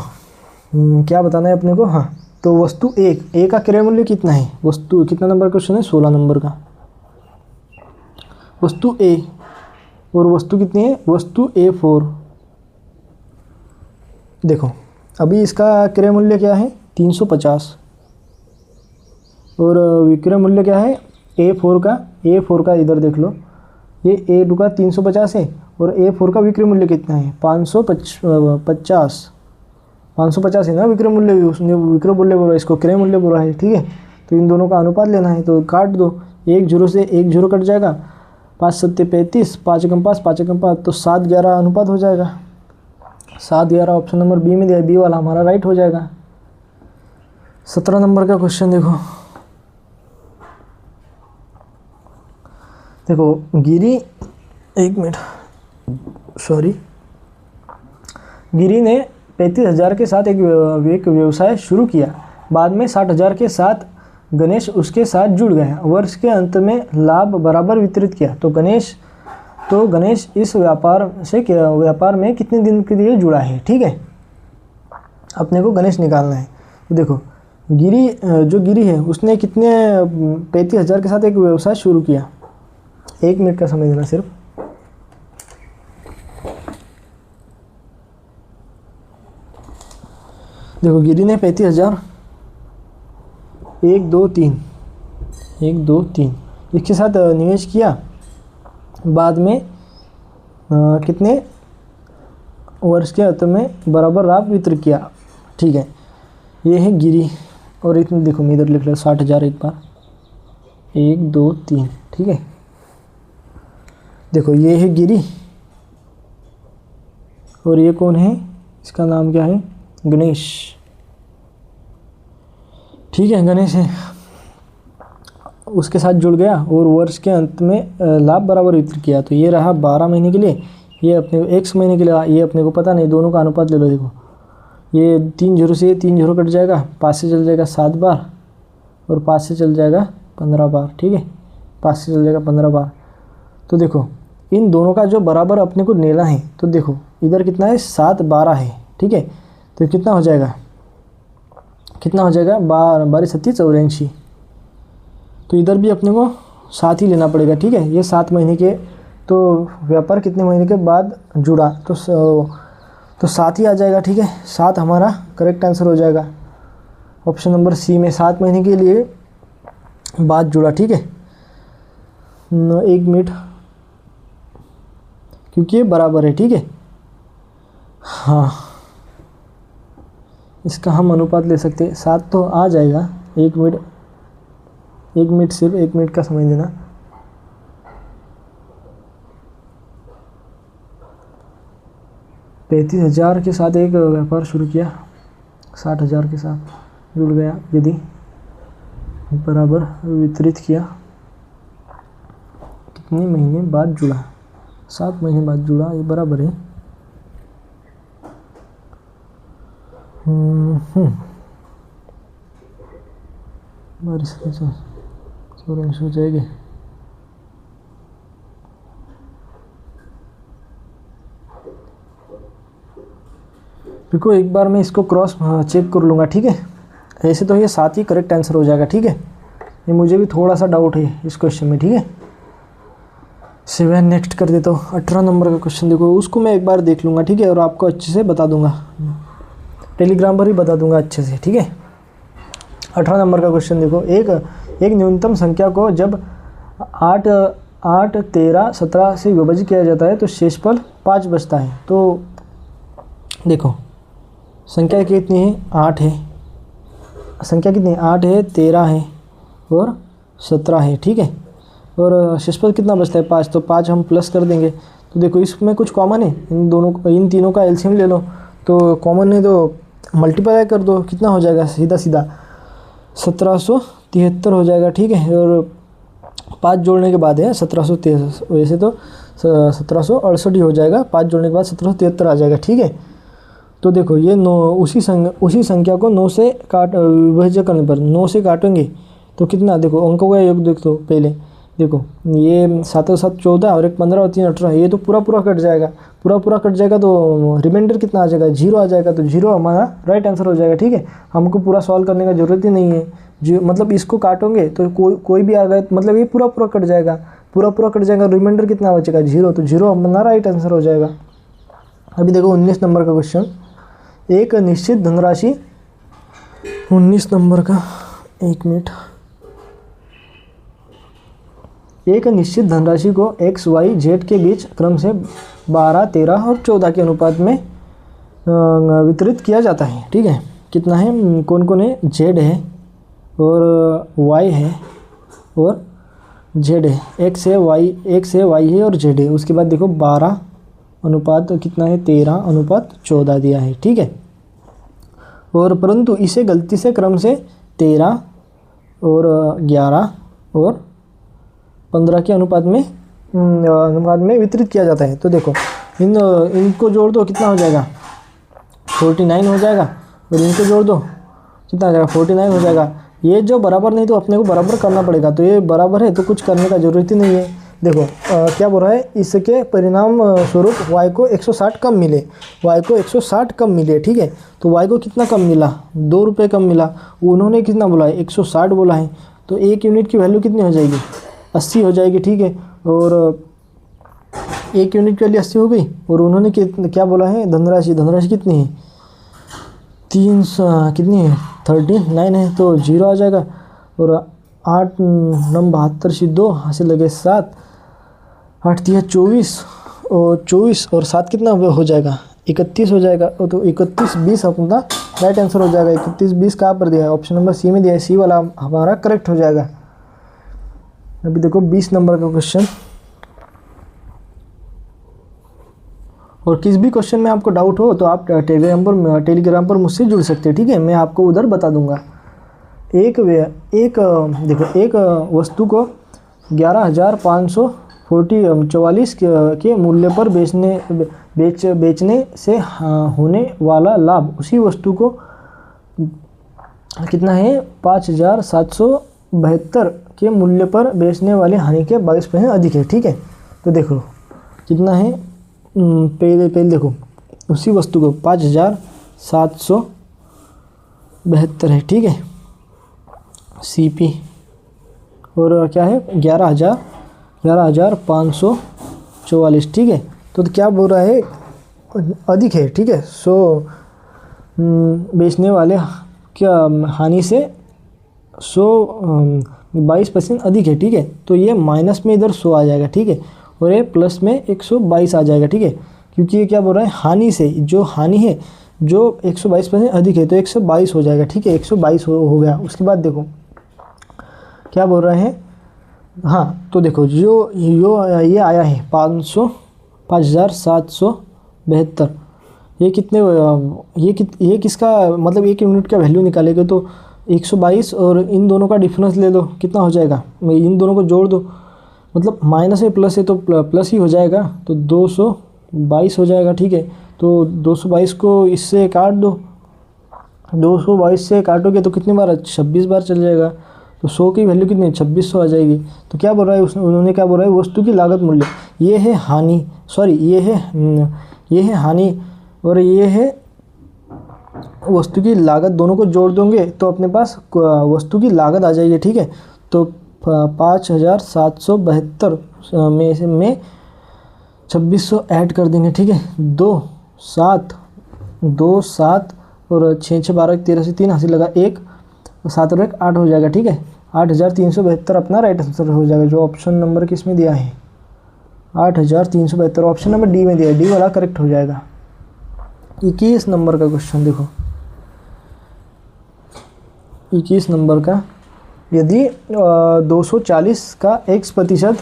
क्या बताना है अपने को। हाँ, तो वस्तु ए का क्रय मूल्य कितना है, वस्तु कितना नंबर का क्वेश्चन है, 16 नंबर का। वस्तु ए और वस्तु कितनी है, वस्तु A4। देखो अभी इसका क्रय मूल्य क्या है 350 और विक्रय मूल्य क्या है A4 का इधर देख लो, ये A2 का 350 है और A4 का विक्रय मूल्य कितना है 550 है ना विक्रय मूल्य, उसने विक्रय मूल्य बोला, इसको क्रय मूल्य बोला है, ठीक है। तो इन दोनों का अनुपात लेना है, तो काट दो, 1 0 से 1 0 कट जाएगा, 5 7 35, 5 एकम 5, 5 एकम 5, तो 7 11 अनुपात हो जाएगा। 7 11 ऑप्शन नंबर बी में दिया, बी वाला हमारा राइट हो जाएगा। 17 नंबर का क्वेश्चन देखो गिरी, एक मिनट सॉरी, गिरी ने 35,000 के साथ एक व्यवसाय शुरू किया। बाद में 60,000 के साथ गणेश उसके साथ जुड़ गया। वर्ष के अंत में लाभ बराबर वितरित किया। तो गणेश इस व्यापार में कितने दिन के लिए जुड़ा है, ठीक है। अपने को गणेश निकालना है। तो देखो गिरी है उसने कितने 35,000 के साथ एक व्यवसाय शुरू किया। 1 मिनट का समय देना सिर्फ। देखो गिरी ने 35,000 1 2 3 इसके साथ निवेश किया। बाद में कितने वर्ष के अंत में बराबर लाभ वितरित किया, ठीक है। ये है गिरी और इतने देखो मैं इधर लिख रहा 60,000 एक बार 1 2 3, ठीक है। देखो ये है गिरी और ये कौन है, इसका नाम क्या है, गणेश, ठीक है, गणेश है। उसके साथ जुड़ गया और वर्ष के अंत में लाभ बराबर वितरित किया। तो ये रहा 12 महीने के लिए, ये अपने को 1 महीने के लिए, ये अपने को पता नहीं, दोनों का अनुपात ले लो। देखो ये 3 0 से 3 0 कट जाएगा, 5 से चल जाएगा 7 बार और 5 से चल जाएगा 15 बार, ठीक है, 5 से चल जाएगा 15 बार। तो देखो इन दोनों का जो बराबर अपने को लेना है, तो देखो इधर कितना है 7 12 है, ठीक है। तो कितना हो जाएगा 12 37 84। तो इधर भी अपने को 7 ही लेना पड़ेगा, ठीक है। ये 7 महीने के, तो व्यापार कितने महीने के बाद जुड़ा, तो 7 ही आ जाएगा, ठीक है। 7 हमारा करेक्ट आंसर हो जाएगा ऑप्शन नंबर सी में, 7 महीने के लिए बाद जुड़ा, ठीक है। 1 मिनट, क्योंकि ये बराबर है, ठीक है। हाँ, इसका हम अनुपात ले सकते हैं, 7 तो आ जाएगा। 1 मिनट सिर्फ 1 मिनट का समय देना। पैंतीस 35,000 के साथ एक व्यापार शुरू किया, 60,000 के साथ जुड़ गया, यदि बराबर वितरित किया, कितने महीने बाद जुड़ा, 7 महीने बाद जुड़ा, ये बराबर है। हो जाएगी। देखो एक बार मैं इसको क्रॉस चेक कर लूँगा, ठीक है। ऐसे तो ये 7 ही करेक्ट आंसर हो जाएगा, ठीक है। ये मुझे भी थोड़ा सा डाउट है इस क्वेश्चन में, ठीक है। 7 नेक्स्ट कर देता हूँ। 18 नंबर का क्वेश्चन देखो, उसको मैं एक बार देख लूँगा, ठीक है, और आपको अच्छे से बता दूँगा, टेलीग्राम पर ही बता दूँगा अच्छे से, ठीक है। 18 नंबर का क्वेश्चन देखो, एक न्यूनतम संख्या को जब 8 13 17 से विभाजित किया जाता है तो शेषफल 5 बचता है। तो देखो संख्या कितनी है, 8 है, संख्या कितनी है, 8 है, 13 है और 17 है, ठीक है। और शेषफल कितना बचता है, 5, तो 5 हम प्लस कर देंगे। तो देखो इसमें कुछ कॉमन है, इन तीनों का एलसीएम ले लो, तो कॉमन है तो मल्टीप्लाई कर दो, कितना हो जाएगा, सीधा 1773 हो जाएगा, ठीक है। और 5 जोड़ने के बाद है 1713, वैसे तो 1768 ही हो जाएगा, 5 जोड़ने के बाद 1773 आ जाएगा। ठीक है, तो देखो ये 9 उसी संख्या को 9 से विभाज्य करने पर 9 से काटेंगे तो कितना, देखो अंकों का योग देख दो पहले, देखो ये 7 और 7 14 और 1 15 और 3 18, ये तो पूरा कट जाएगा, पूरा कट जाएगा तो रिमाइंडर कितना आ जाएगा, 0 आ जाएगा। तो 0 हमारा राइट आंसर हो जाएगा। ठीक है, हमको पूरा सॉल्व करने का ज़रूरत ही नहीं है, जो मतलब इसको काटोगे तो कोई भी आ गया, मतलब ये पूरा कट जाएगा, पूरा कट जाएगा, रिमाइंडर कितना बचेगा 0, तो 0 हमारा राइट आंसर हो जाएगा। अभी देखो 19 नंबर का क्वेश्चन, एक निश्चित धनराशि 19 नंबर का, 1 मिनट, एक निश्चित धनराशि को x, y, z के बीच क्रम से 12, 13 और 14 के अनुपात में वितरित किया जाता है। ठीक है, कितना है, कौन कौन है, z है और y है और z है, x है y है और z है। उसके बाद देखो 12 अनुपात कितना है, 13 अनुपात 14 दिया है। ठीक है, और परंतु इसे गलती से क्रम से 13 और 11 और 15 के अनुपात में वितरित किया जाता है। तो देखो इनको जोड़ दो, कितना हो जाएगा, 49 हो जाएगा, और इनको जोड़ दो कितना हो जाएगा, 49 हो जाएगा। ये जो बराबर नहीं तो अपने को बराबर करना पड़ेगा, तो ये बराबर है तो कुछ करने का ज़रूरत ही नहीं है। देखो क्या बोल रहा है, इसके परिणाम स्वरूप y को 160 कम मिले, y को 160 कम मिले। ठीक है, तो y को कितना कम मिला, 2 रुपये कम मिला, उन्होंने कितना बोला है, 160 बोला है, तो 1 यूनिट की वैल्यू कितनी हो जाएगी, 80 हो जाएगी। ठीक है, और 1 यूनिट की वैल्यू 80 हो गई, और उन्होंने क्या बोला है, धनराशि कितनी है, 300 कितनी है, 39 है, तो 0 आ जाएगा। और 8 9 72 से 2 हासिल लगे 7, 8 3 24 और 24 और 7 कितना हो जाएगा, 31 हो जाएगा। तो 31 20 अपना राइट आंसर हो जाएगा। 31 20 कहाँ पर दिया है, ऑप्शन नंबर सी में दिया है, सी वाला हमारा करेक्ट हो जाएगा। अभी देखो 20 नंबर का क्वेश्चन, और किस भी क्वेश्चन में आपको डाउट हो तो आप टेलीग्राम पर मुझसे जुड़ सकते हैं। ठीक है, मैं आपको उधर बता दूंगा। एक वस्तु को 11,544 के मूल्य पर बेचने से होने वाला लाभ उसी वस्तु को कितना है, 5,772 के मूल्य पर बेचने वाली हानि के 22% अधिक है। ठीक है, तो देखो कितना है, पहले देखो उसी वस्तु को 5,772 है। ठीक है, CP और क्या है 11,544। ठीक है, तो क्या बोल रहा है, अधिक है। ठीक है, बेचने वाले क्या हानि से 22% अधिक है। ठीक है, तो ये माइनस में इधर 100 आ जाएगा। ठीक है, और ये प्लस में 122 आ जाएगा। ठीक है, क्योंकि ये क्या बोल रहा है, हानि से, जो हानि है जो 122% अधिक है तो 122 हो जाएगा। ठीक है, 122 हो गया। उसके बाद देखो क्या बोल रहे हैं, हाँ तो देखो जो ये आया है 5,772, ये कितने, ये किसका मतलब 1 यूनिट का वैल्यू निकालेगा तो 122, और इन दोनों का डिफरेंस ले लो, कितना हो जाएगा, इन दोनों को जोड़ दो, मतलब माइनस है प्लस है तो प्लस ही हो जाएगा, तो 222 हो जाएगा। ठीक है, तो 222 को इससे काट दो, 222 से काटोगे तो कितनी बार, 26 बार चल जाएगा, तो 100 की वैल्यू कितनी, 2600 आ जाएगी। तो क्या बोल रहा है उन्होंने क्या बोल रहा है, वस्तु की लागत मूल्य, ये है हानि, सॉरी ये है हानि और ये है वस्तु की लागत, दोनों को जोड़ दोगे तो अपने पास वस्तु की लागत आ जाएगी। ठीक है, तो 5,772 में 2600 ऐड कर देंगे। ठीक है, 2 7 और 6 6 12 13 से 3 हासिल लगा 1, 7 और 1 8 हो जाएगा। ठीक है, 8,372 अपना राइट आंसर हो जाएगा, जो ऑप्शन नंबर किस में दिया है, 8,372 ऑप्शन नंबर डी में दिया है, डी वाला करेक्ट हो जाएगा। 21 नंबर का क्वेश्चन देखो, 21 नंबर का, यदि 240 का x%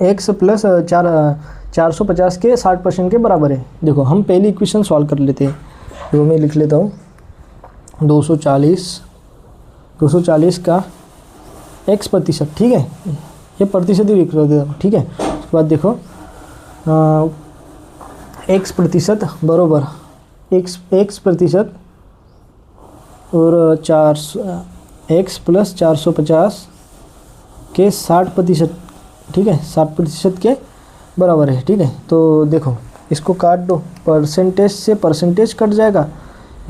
x प्लस 450 के 60% के बराबर है। देखो हम पहली इक्वेशन सॉल्व कर लेते हैं, जो मैं लिख लेता हूँ, 240 का x%। ठीक है, ये प्रतिशत ही लिख देता हूँ। ठीक है, उसके बाद देखो x प्रतिशत बराबर x प्रतिशत और 400 x प्लस 450 के 60%, ठीक है, 60% के बराबर है, ठीक है। तो देखो इसको काट दो, परसेंटेज से परसेंटेज कट जाएगा,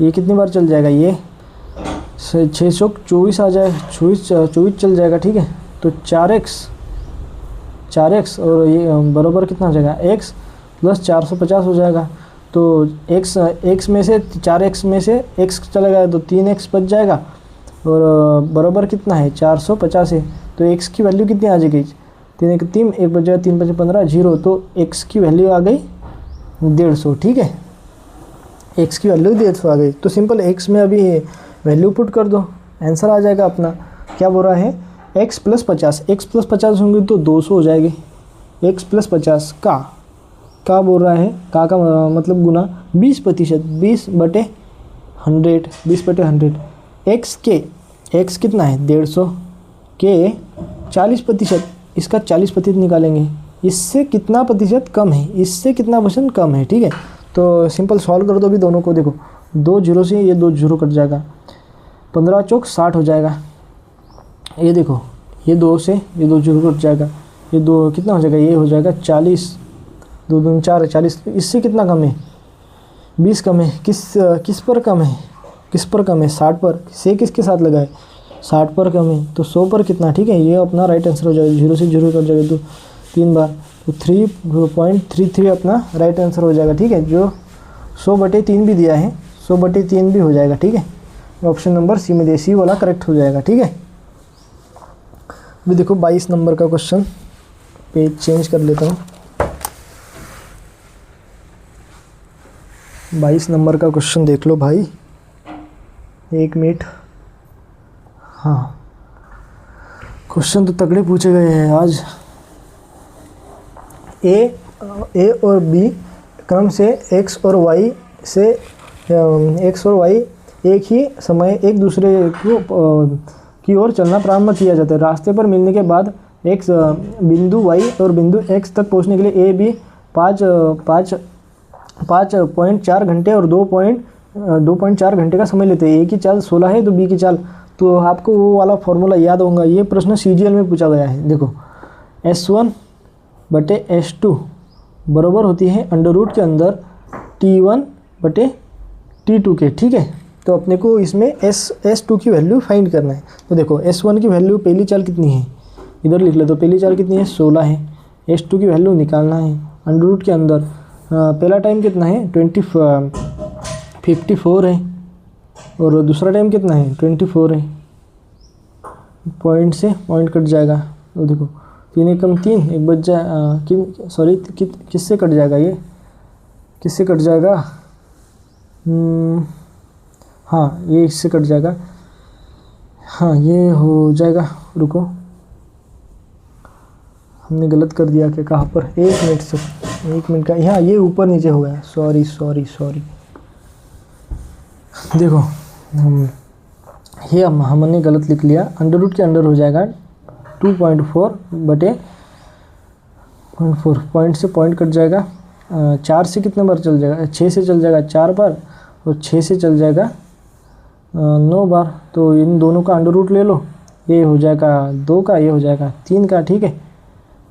ये कितनी बार चल जाएगा, ये 624 आ जाए, 24 चल जाएगा, ठीक है। तो 4x और ये बराबर कितना हो जाएगा, x प्लस 450 हो जाएगा। तो x में से 4x में से x चला गया तो 3x बच जाएगा और बराबर कितना है 450 है। तो x की वैल्यू कितनी आ जाएगी, 3 1 3 1 बच जाएगा, 3 5 15 0। तो x की वैल्यू आ गई 150, ठीक है, x की वैल्यू 150 आ गई। तो सिंपल x में अभी वैल्यू पुट कर दो, आंसर आ जाएगा अपना। क्या बोल रहा है, x प्लस 50 होंगे तो 200 हो जाएगी। x प्लस 50 का बोल रहा है, का मतलब गुना 20%, 20/100 x कितना है 150 के 40%, इसका 40% निकालेंगे। इससे कितना प्रतिशत कम है, इससे कितना परसेंट कम है, ठीक है। तो सिंपल सॉल्व कर दो अभी दोनों को। देखो 2 0 से ये 2 0 कट जाएगा, 15 चौक 60 हो जाएगा। ये देखो ये 2 से ये 2 0 कट जाएगा, ये 2 कितना हो जाएगा, ये हो जाएगा 40, 2 2 4 40। इससे कितना कम है, 20 कम है। किस पर कम है, 60 पर। से किसके साथ लगा है, 60 पर कम है। तो 100 पर कितना, ठीक है, ये अपना राइट आंसर हो जाएगा। 0 से 0 कट जाएगा तो 3 बार, तो 3.33 अपना राइट आंसर हो जाएगा, ठीक है। जो 100/3 भी दिया है, 100/3 भी हो जाएगा, ठीक है। ऑप्शन नंबर सी में दे, सी वाला करेक्ट हो जाएगा, ठीक है। अभी देखो 22 नंबर का क्वेश्चन, पेज चेंज कर लेता हूँ। 22 नंबर का क्वेश्चन देख लो भाई, 1 मिनट। हाँ, क्वेश्चन तो तगड़े पूछे गए हैं आज। ए और बी क्रम से x और y एक ही समय एक दूसरे की ओर चलना प्रारंभ किया जाता है। रास्ते पर मिलने के बाद x बिंदु y और बिंदु x तक पहुंचने के लिए ए बी 5.4 घंटे और 2.4 घंटे का समय लेते हैं। ए की चाल 16 है तो बी की चाल, तो आपको वो वाला फॉर्मूला याद होगा। ये प्रश्न CGL में पूछा गया है। देखो S1/S2 बराबर होती है अंडर रूट के अंदर T1/T2 के, ठीक है। तो अपने को इसमें S2 की वैल्यू फाइंड करना है। तो देखो S1 की वैल्यू पहली चाल कितनी है, इधर लिख ले। तो पहली चाल कितनी है 16 है। S2 की वैल्यू निकालना है अंडर रूट के अंदर। पहला टाइम कितना है 54 है और दूसरा टाइम कितना है 24 है। पॉइंट से पॉइंट कट जाएगा। तो देखो 3 एकम 3, एक बच जाए, किससे कट जाएगा, ये किससे कट जाएगा, हाँ ये इससे कट जाएगा। हाँ ये हो जाएगा, रुको हमने गलत कर दिया क्या, कहाँ पर, 1 मिनट का, यहाँ ये ऊपर नीचे हो गया, सॉरी। देखो ये हमने गलत लिख लिया। अंडर रूट के अंडर हो जाएगा 2.4/0.4, पॉइंट से पॉइंट कट जाएगा। 4 से कितने बार चल जाएगा, 6 से चल जाएगा 4 बार और 6 से चल जाएगा 9 बार। तो इन दोनों का अंडर रूट ले लो, ये हो जाएगा 2 का, ये हो जाएगा 3 का, ठीक है।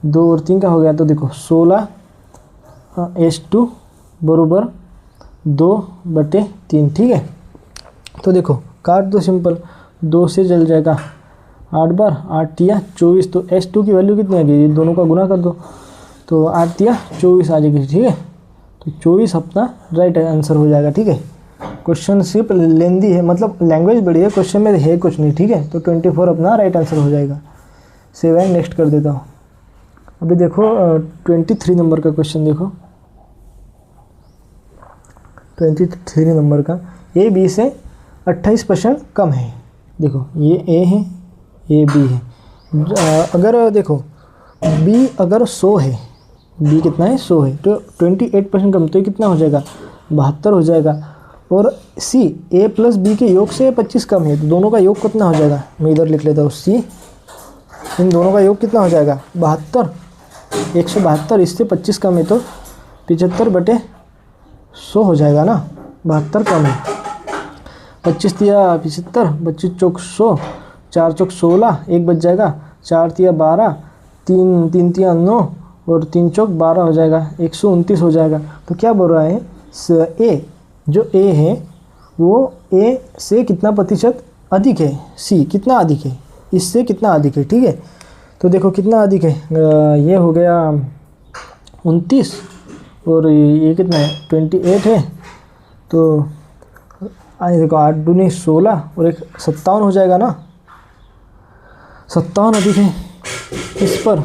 2 और 3 का हो गया। तो देखो 16 S2 बराबर 2/3, ठीक है। तो देखो काट दो सिंपल, 2 से चल जाएगा 8 बार, 8 या 24। तो S2 की वैल्यू कितनी आ गई, ये दोनों का गुना कर दो तो 8 या 24 आ जाएगी, ठीक है। तो 24 अपना राइट आंसर हो जाएगा, ठीक है। क्वेश्चन सिर्फ लेंदी है, मतलब लैंग्वेज बड़ी है, क्वेश्चन में है कुछ नहीं, ठीक है। तो 24 अपना राइट आंसर हो जाएगा। 7 नेक्स्ट कर देता हूँ। अभी देखो 23 नंबर का क्वेश्चन देखो, 23 नंबर का, ए बी से 28% कम है। देखो ये ए है, ये बी है। अगर देखो बी अगर 100 है, बी कितना है 100 है, तो 28% कम, तो ये कितना हो जाएगा 72 हो जाएगा। और सी ए प्लस बी के योग से 25 कम है, तो दोनों का योग कितना हो जाएगा, मैं इधर लिख लेता हूँ सी, इन दोनों का योग कितना हो जाएगा 72 172, इससे 25 कम है तो 75/100 हो जाएगा ना। 72 कम है, 25 तिया 75, 25 चौक 100, 4 चौक 16, 1 बच जाएगा, 4 तिया 12, 3 तिया 9 और 3 चौक 12 हो जाएगा, 129 हो जाएगा। तो क्या बोल रहा है, ए जो ए है वो ए से कितना प्रतिशत अधिक है, सी कितना अधिक है, इससे कितना अधिक है। ठीक है, तो देखो कितना अधिक है, ये हो गया 29 और ये कितना है 28 है। तो देखो 8 दूनी 16 और 57 हो जाएगा ना, 57 अधिक है, इस पर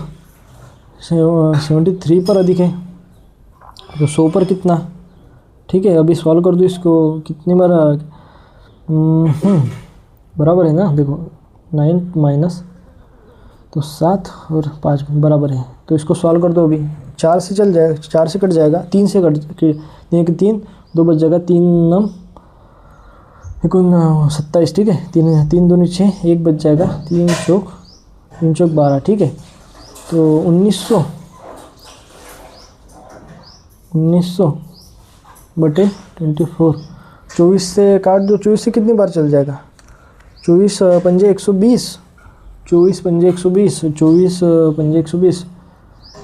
73 पर अधिक है, तो 100 पर कितना। ठीक है, अभी सॉल्व कर दो इसको, कितनी बार बराबर है ना, देखो 9 माइनस तो 7 और 5 बराबर है, तो इसको सॉल्व कर दो। अभी 4 से चल जाएगा, 4 से कट जाएगा, 3 से कट 3 2 बच जाएगा, 3 9 27। ठीक है, 3 दूनी 6, 1 बच जाएगा, 3 चौक 12। ठीक है, तो 1900 बटे 24, 24 से काट दो, 24 से कितनी बार चल जाएगा, 24 पंजे 120, 24 पंजे 120, 24 पंजे 120,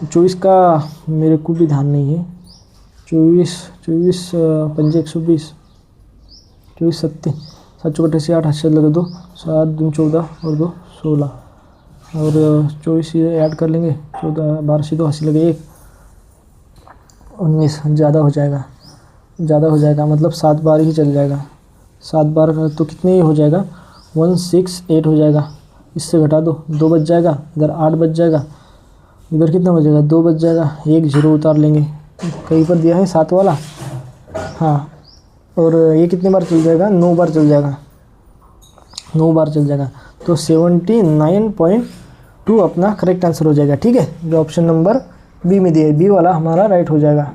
24 का मेरे को भी ध्यान नहीं है, 24 पंजे 120, 24 7 बटे से 8 हाथ से लगा दो, 7 दूनी 14 और 2 16 और 24 ऐड कर लेंगे, 14 12 से 2 हाथ लगे 1 19, ज़्यादा हो जाएगा, मतलब 7 बार ही चल जाएगा, 7 बार तो कितने ही हो जाएगा, 168 हो जाएगा। इससे घटा दो, 2 बच जाएगा, इधर 8 बच जाएगा, इधर कितना बचेगा, 2 बच जाएगा, 1 0 उतार लेंगे, कहीं पर दिया है 7 वाला, हाँ। और ये कितनी बार चल जाएगा, 9 बार चल जाएगा, 9 बार चल जाएगा, तो 79.2 अपना करेक्ट आंसर हो जाएगा। ठीक है, जो ऑप्शन नंबर बी में दिया है, बी वाला हमारा राइट हो जाएगा।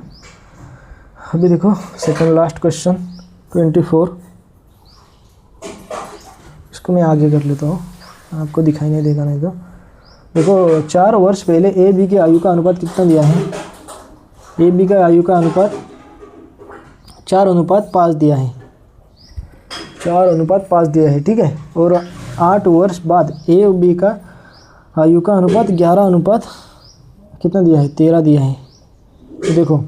अभी देखो सेकंड लास्ट क्वेश्चन 24, इसको मैं आगे कर लेता हूँ, आपको दिखाई नहीं देगा नहीं तो। देखो 4 वर्ष पहले ए बी की आयु का अनुपात कितना दिया है, ए बी का आयु का अनुपात 4:5 दिया है, 4:5 दिया है। ठीक है, और 8 वर्ष बाद ए बी का आयु का अनुपात 11 कितना दिया है, 13 दिया है। तो देखो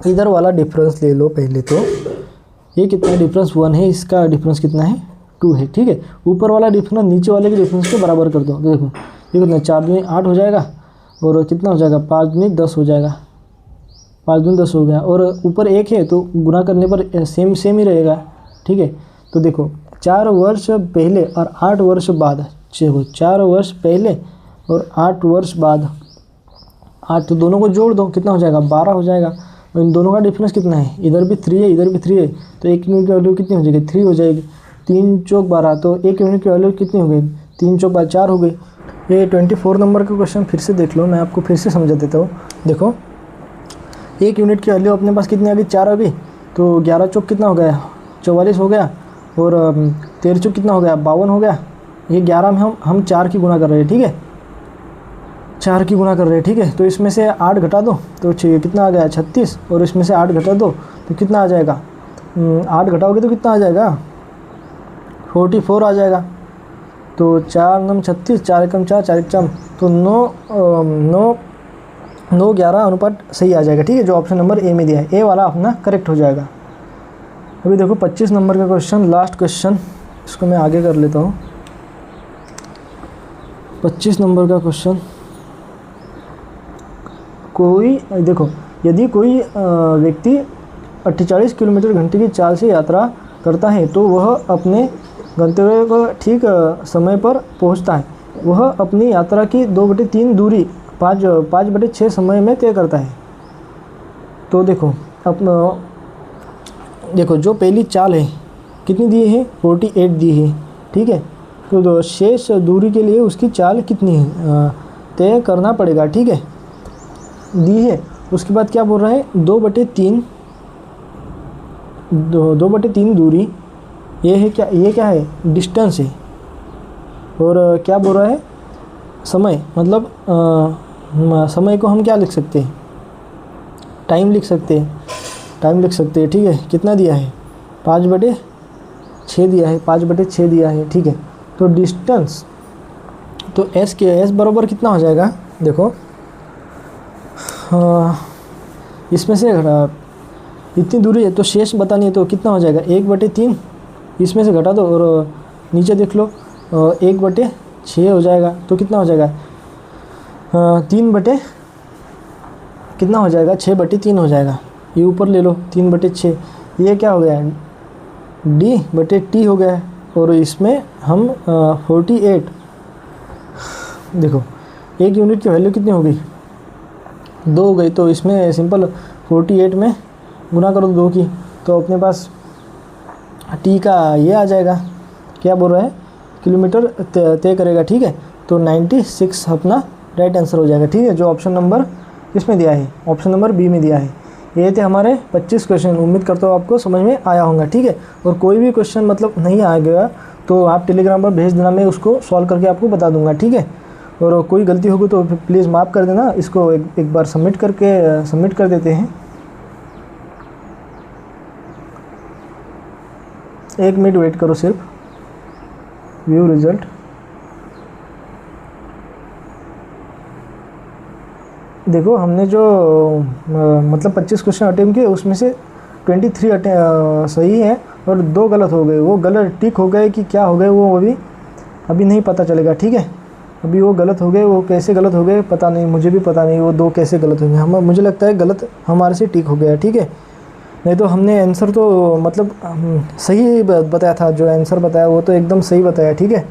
इधर वाला डिफरेंस ले लो पहले, तो ये कितना डिफरेंस 1 है, इसका डिफरेंस कितना है 2 है। ठीक है, ऊपर वाला डिफरेंस नीचे वाले के डिफरेंस को बराबर कर दो, तो देखो ये कितना 4 दूनी 8 हो जाएगा और कितना हो जाएगा 5 दूनी 10 हो जाएगा, 5 दूनी 10 हो गया, और ऊपर 1 है तो गुना करने पर सेम ही रहेगा। ठीक है, तो देखो 4 वर्ष पहले और 8 वर्ष बाद, 4 वर्ष पहले और 8 वर्ष बाद, 8 तो दोनों को जोड़ दो, कितना हो जाएगा 12 हो जाएगा। और इन दोनों का डिफरेंस कितना है, इधर भी 3 है इधर भी 3 है, तो 1 यूनिट की वैल्यू कितनी हो जाएगी 3 हो जाएगी, 3 चौक 12, तो 1 यूनिट की वैल्यू कितनी हो गई, 3 चौक 12 4 हो गई। ये 24 नंबर का क्वेश्चन फिर से देख लो, मैं आपको फिर से समझा देता हूँ। देखो 1 यूनिट की वैल्यू अपने पास कितनी आ गई 4 अभी, तो 11 चौक कितना हो गया 44 हो गया, और 13 चौक कितना हो गया 52 हो गया। ये 11 में हम 4 की गुना कर रहे हैं। ठीक है, 4 की गुना कर रहे हैं। ठीक है, तो इसमें से 8 घटा दो तो कितना आ गया 36, और इसमें से 8 घटा दो तो कितना आ जाएगा, 8 घटाओगे तो कितना आ जाएगा 44 आ जाएगा। तो 4 9 36, 4 एकम 4, 4 एक चार, तो 9 11 अनुपात सही आ जाएगा। ठीक है, जो ऑप्शन नंबर ए में दिया है, ए वाला अपना करेक्ट हो जाएगा। अभी देखो 25 नंबर का क्वेश्चन, लास्ट क्वेश्चन, इसको मैं आगे कर लेता हूँ। 25 नंबर का क्वेश्चन, देखो यदि कोई व्यक्ति 48 किलोमीटर घंटे की चाल से यात्रा करता है तो वह अपने गंतव्य को ठीक समय पर पहुंचता है। वह अपनी यात्रा की 2/3 दूरी 5/6 समय में तय करता है। तो देखो देखो जो पहली चाल है कितनी दी है 48 दी है। ठीक है, तो शेष दूरी के लिए उसकी चाल कितनी है तय करना पड़ेगा। ठीक है, दी है। उसके बाद क्या बोल रहा है 2/3 दूरी, ये है क्या, ये क्या है डिस्टेंस है। और क्या बोल रहा है समय, मतलब समय को हम क्या लिख सकते हैं, टाइम लिख सकते हैं, टाइम लिख सकते हैं, ठीक है। कितना दिया है, 5/6 दिया है, 5/6 दिया है, ठीक है। तो डिस्टेंस, तो एस के एस बराबर कितना हो जाएगा, देखो इसमें से इतनी दूरी है तो शेष बतानी है, तो कितना हो जाएगा 1/3, इसमें से घटा दो और नीचे देख लो 1/6 हो जाएगा। तो कितना हो जाएगा 3 कितना हो जाएगा 6/3 हो जाएगा। ये ऊपर ले लो 3/6, ये क्या हो गया D/T हो गया है। और इसमें हम 48, देखो 1 यूनिट की वैल्यू कितनी हो गई 2 हो गई, तो इसमें सिंपल 48 में गुना करो 2 की, तो अपने पास T का ये आ जाएगा, क्या बोल रहा है, किलोमीटर तय करेगा, ठीक है। तो 96 अपना राइट आंसर हो जाएगा, ठीक है, जो ऑप्शन नंबर इसमें दिया है, ऑप्शन नंबर बी में दिया है। ये थे हमारे 25 क्वेश्चन। उम्मीद करता हूँ आपको समझ में आया होगा, ठीक है। और कोई भी क्वेश्चन मतलब नहीं आ गया तो आप टेलीग्राम पर भेज देना, मैं उसको सॉल्व करके आपको बता दूंगा, ठीक है। और कोई गलती होगी तो प्लीज़ माफ़ कर देना। इसको एक बार सबमिट कर देते हैं। 1 मिनट वेट करो सिर्फ, व्यू रिजल्ट। देखो हमने जो मतलब 25 क्वेश्चन अटेम्प्ट किए उसमें से 23 सही है और 2 गलत हो गए। वो गलत टिक हो गए कि क्या हो गए वो अभी नहीं पता चलेगा, ठीक है। अभी वो गलत हो गए, वो कैसे गलत हो गए पता नहीं, मुझे भी पता नहीं वो 2 कैसे गलत हो गए। मुझे लगता है गलत हमारे से टिक हो गया, ठीक है। नहीं तो हमने आंसर तो मतलब सही बताया था, जो आंसर बताया वो तो एकदम सही बताया, ठीक है।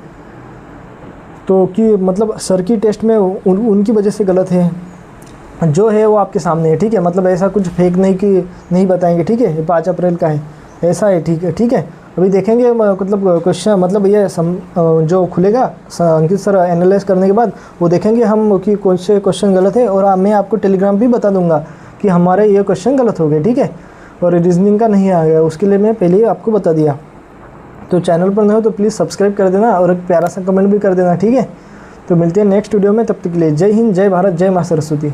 तो कि मतलब सर की टेस्ट में उनकी वजह से गलत है, जो है वो आपके सामने है, ठीक है। मतलब ऐसा कुछ फेक नहीं कि नहीं बताएंगे, ठीक है। 5 अप्रैल का है, ऐसा है, ठीक है, ठीक है। अभी देखेंगे मतलब क्वेश्चन, मतलब ये जो खुलेगा अंकित सर एनालाइज करने के बाद वो देखेंगे हम कि कौन से क्वेश्चन गलत है, और मैं आपको टेलीग्राम भी बता दूंगा कि हमारे ये क्वेश्चन गलत हो गए, ठीक है। और रीजनिंग का नहीं आ गया, उसके लिए मैं पहले ही आपको बता दिया। तो चैनल पर नहीं हो तो प्लीज़ सब्सक्राइब कर देना और एक प्यारा सा कमेंट भी कर देना, ठीक है। तो मिलते हैं नेक्स्ट वीडियो में, तब तक के लिए जय हिंद, जय भारत, जय माँ सरस्वती।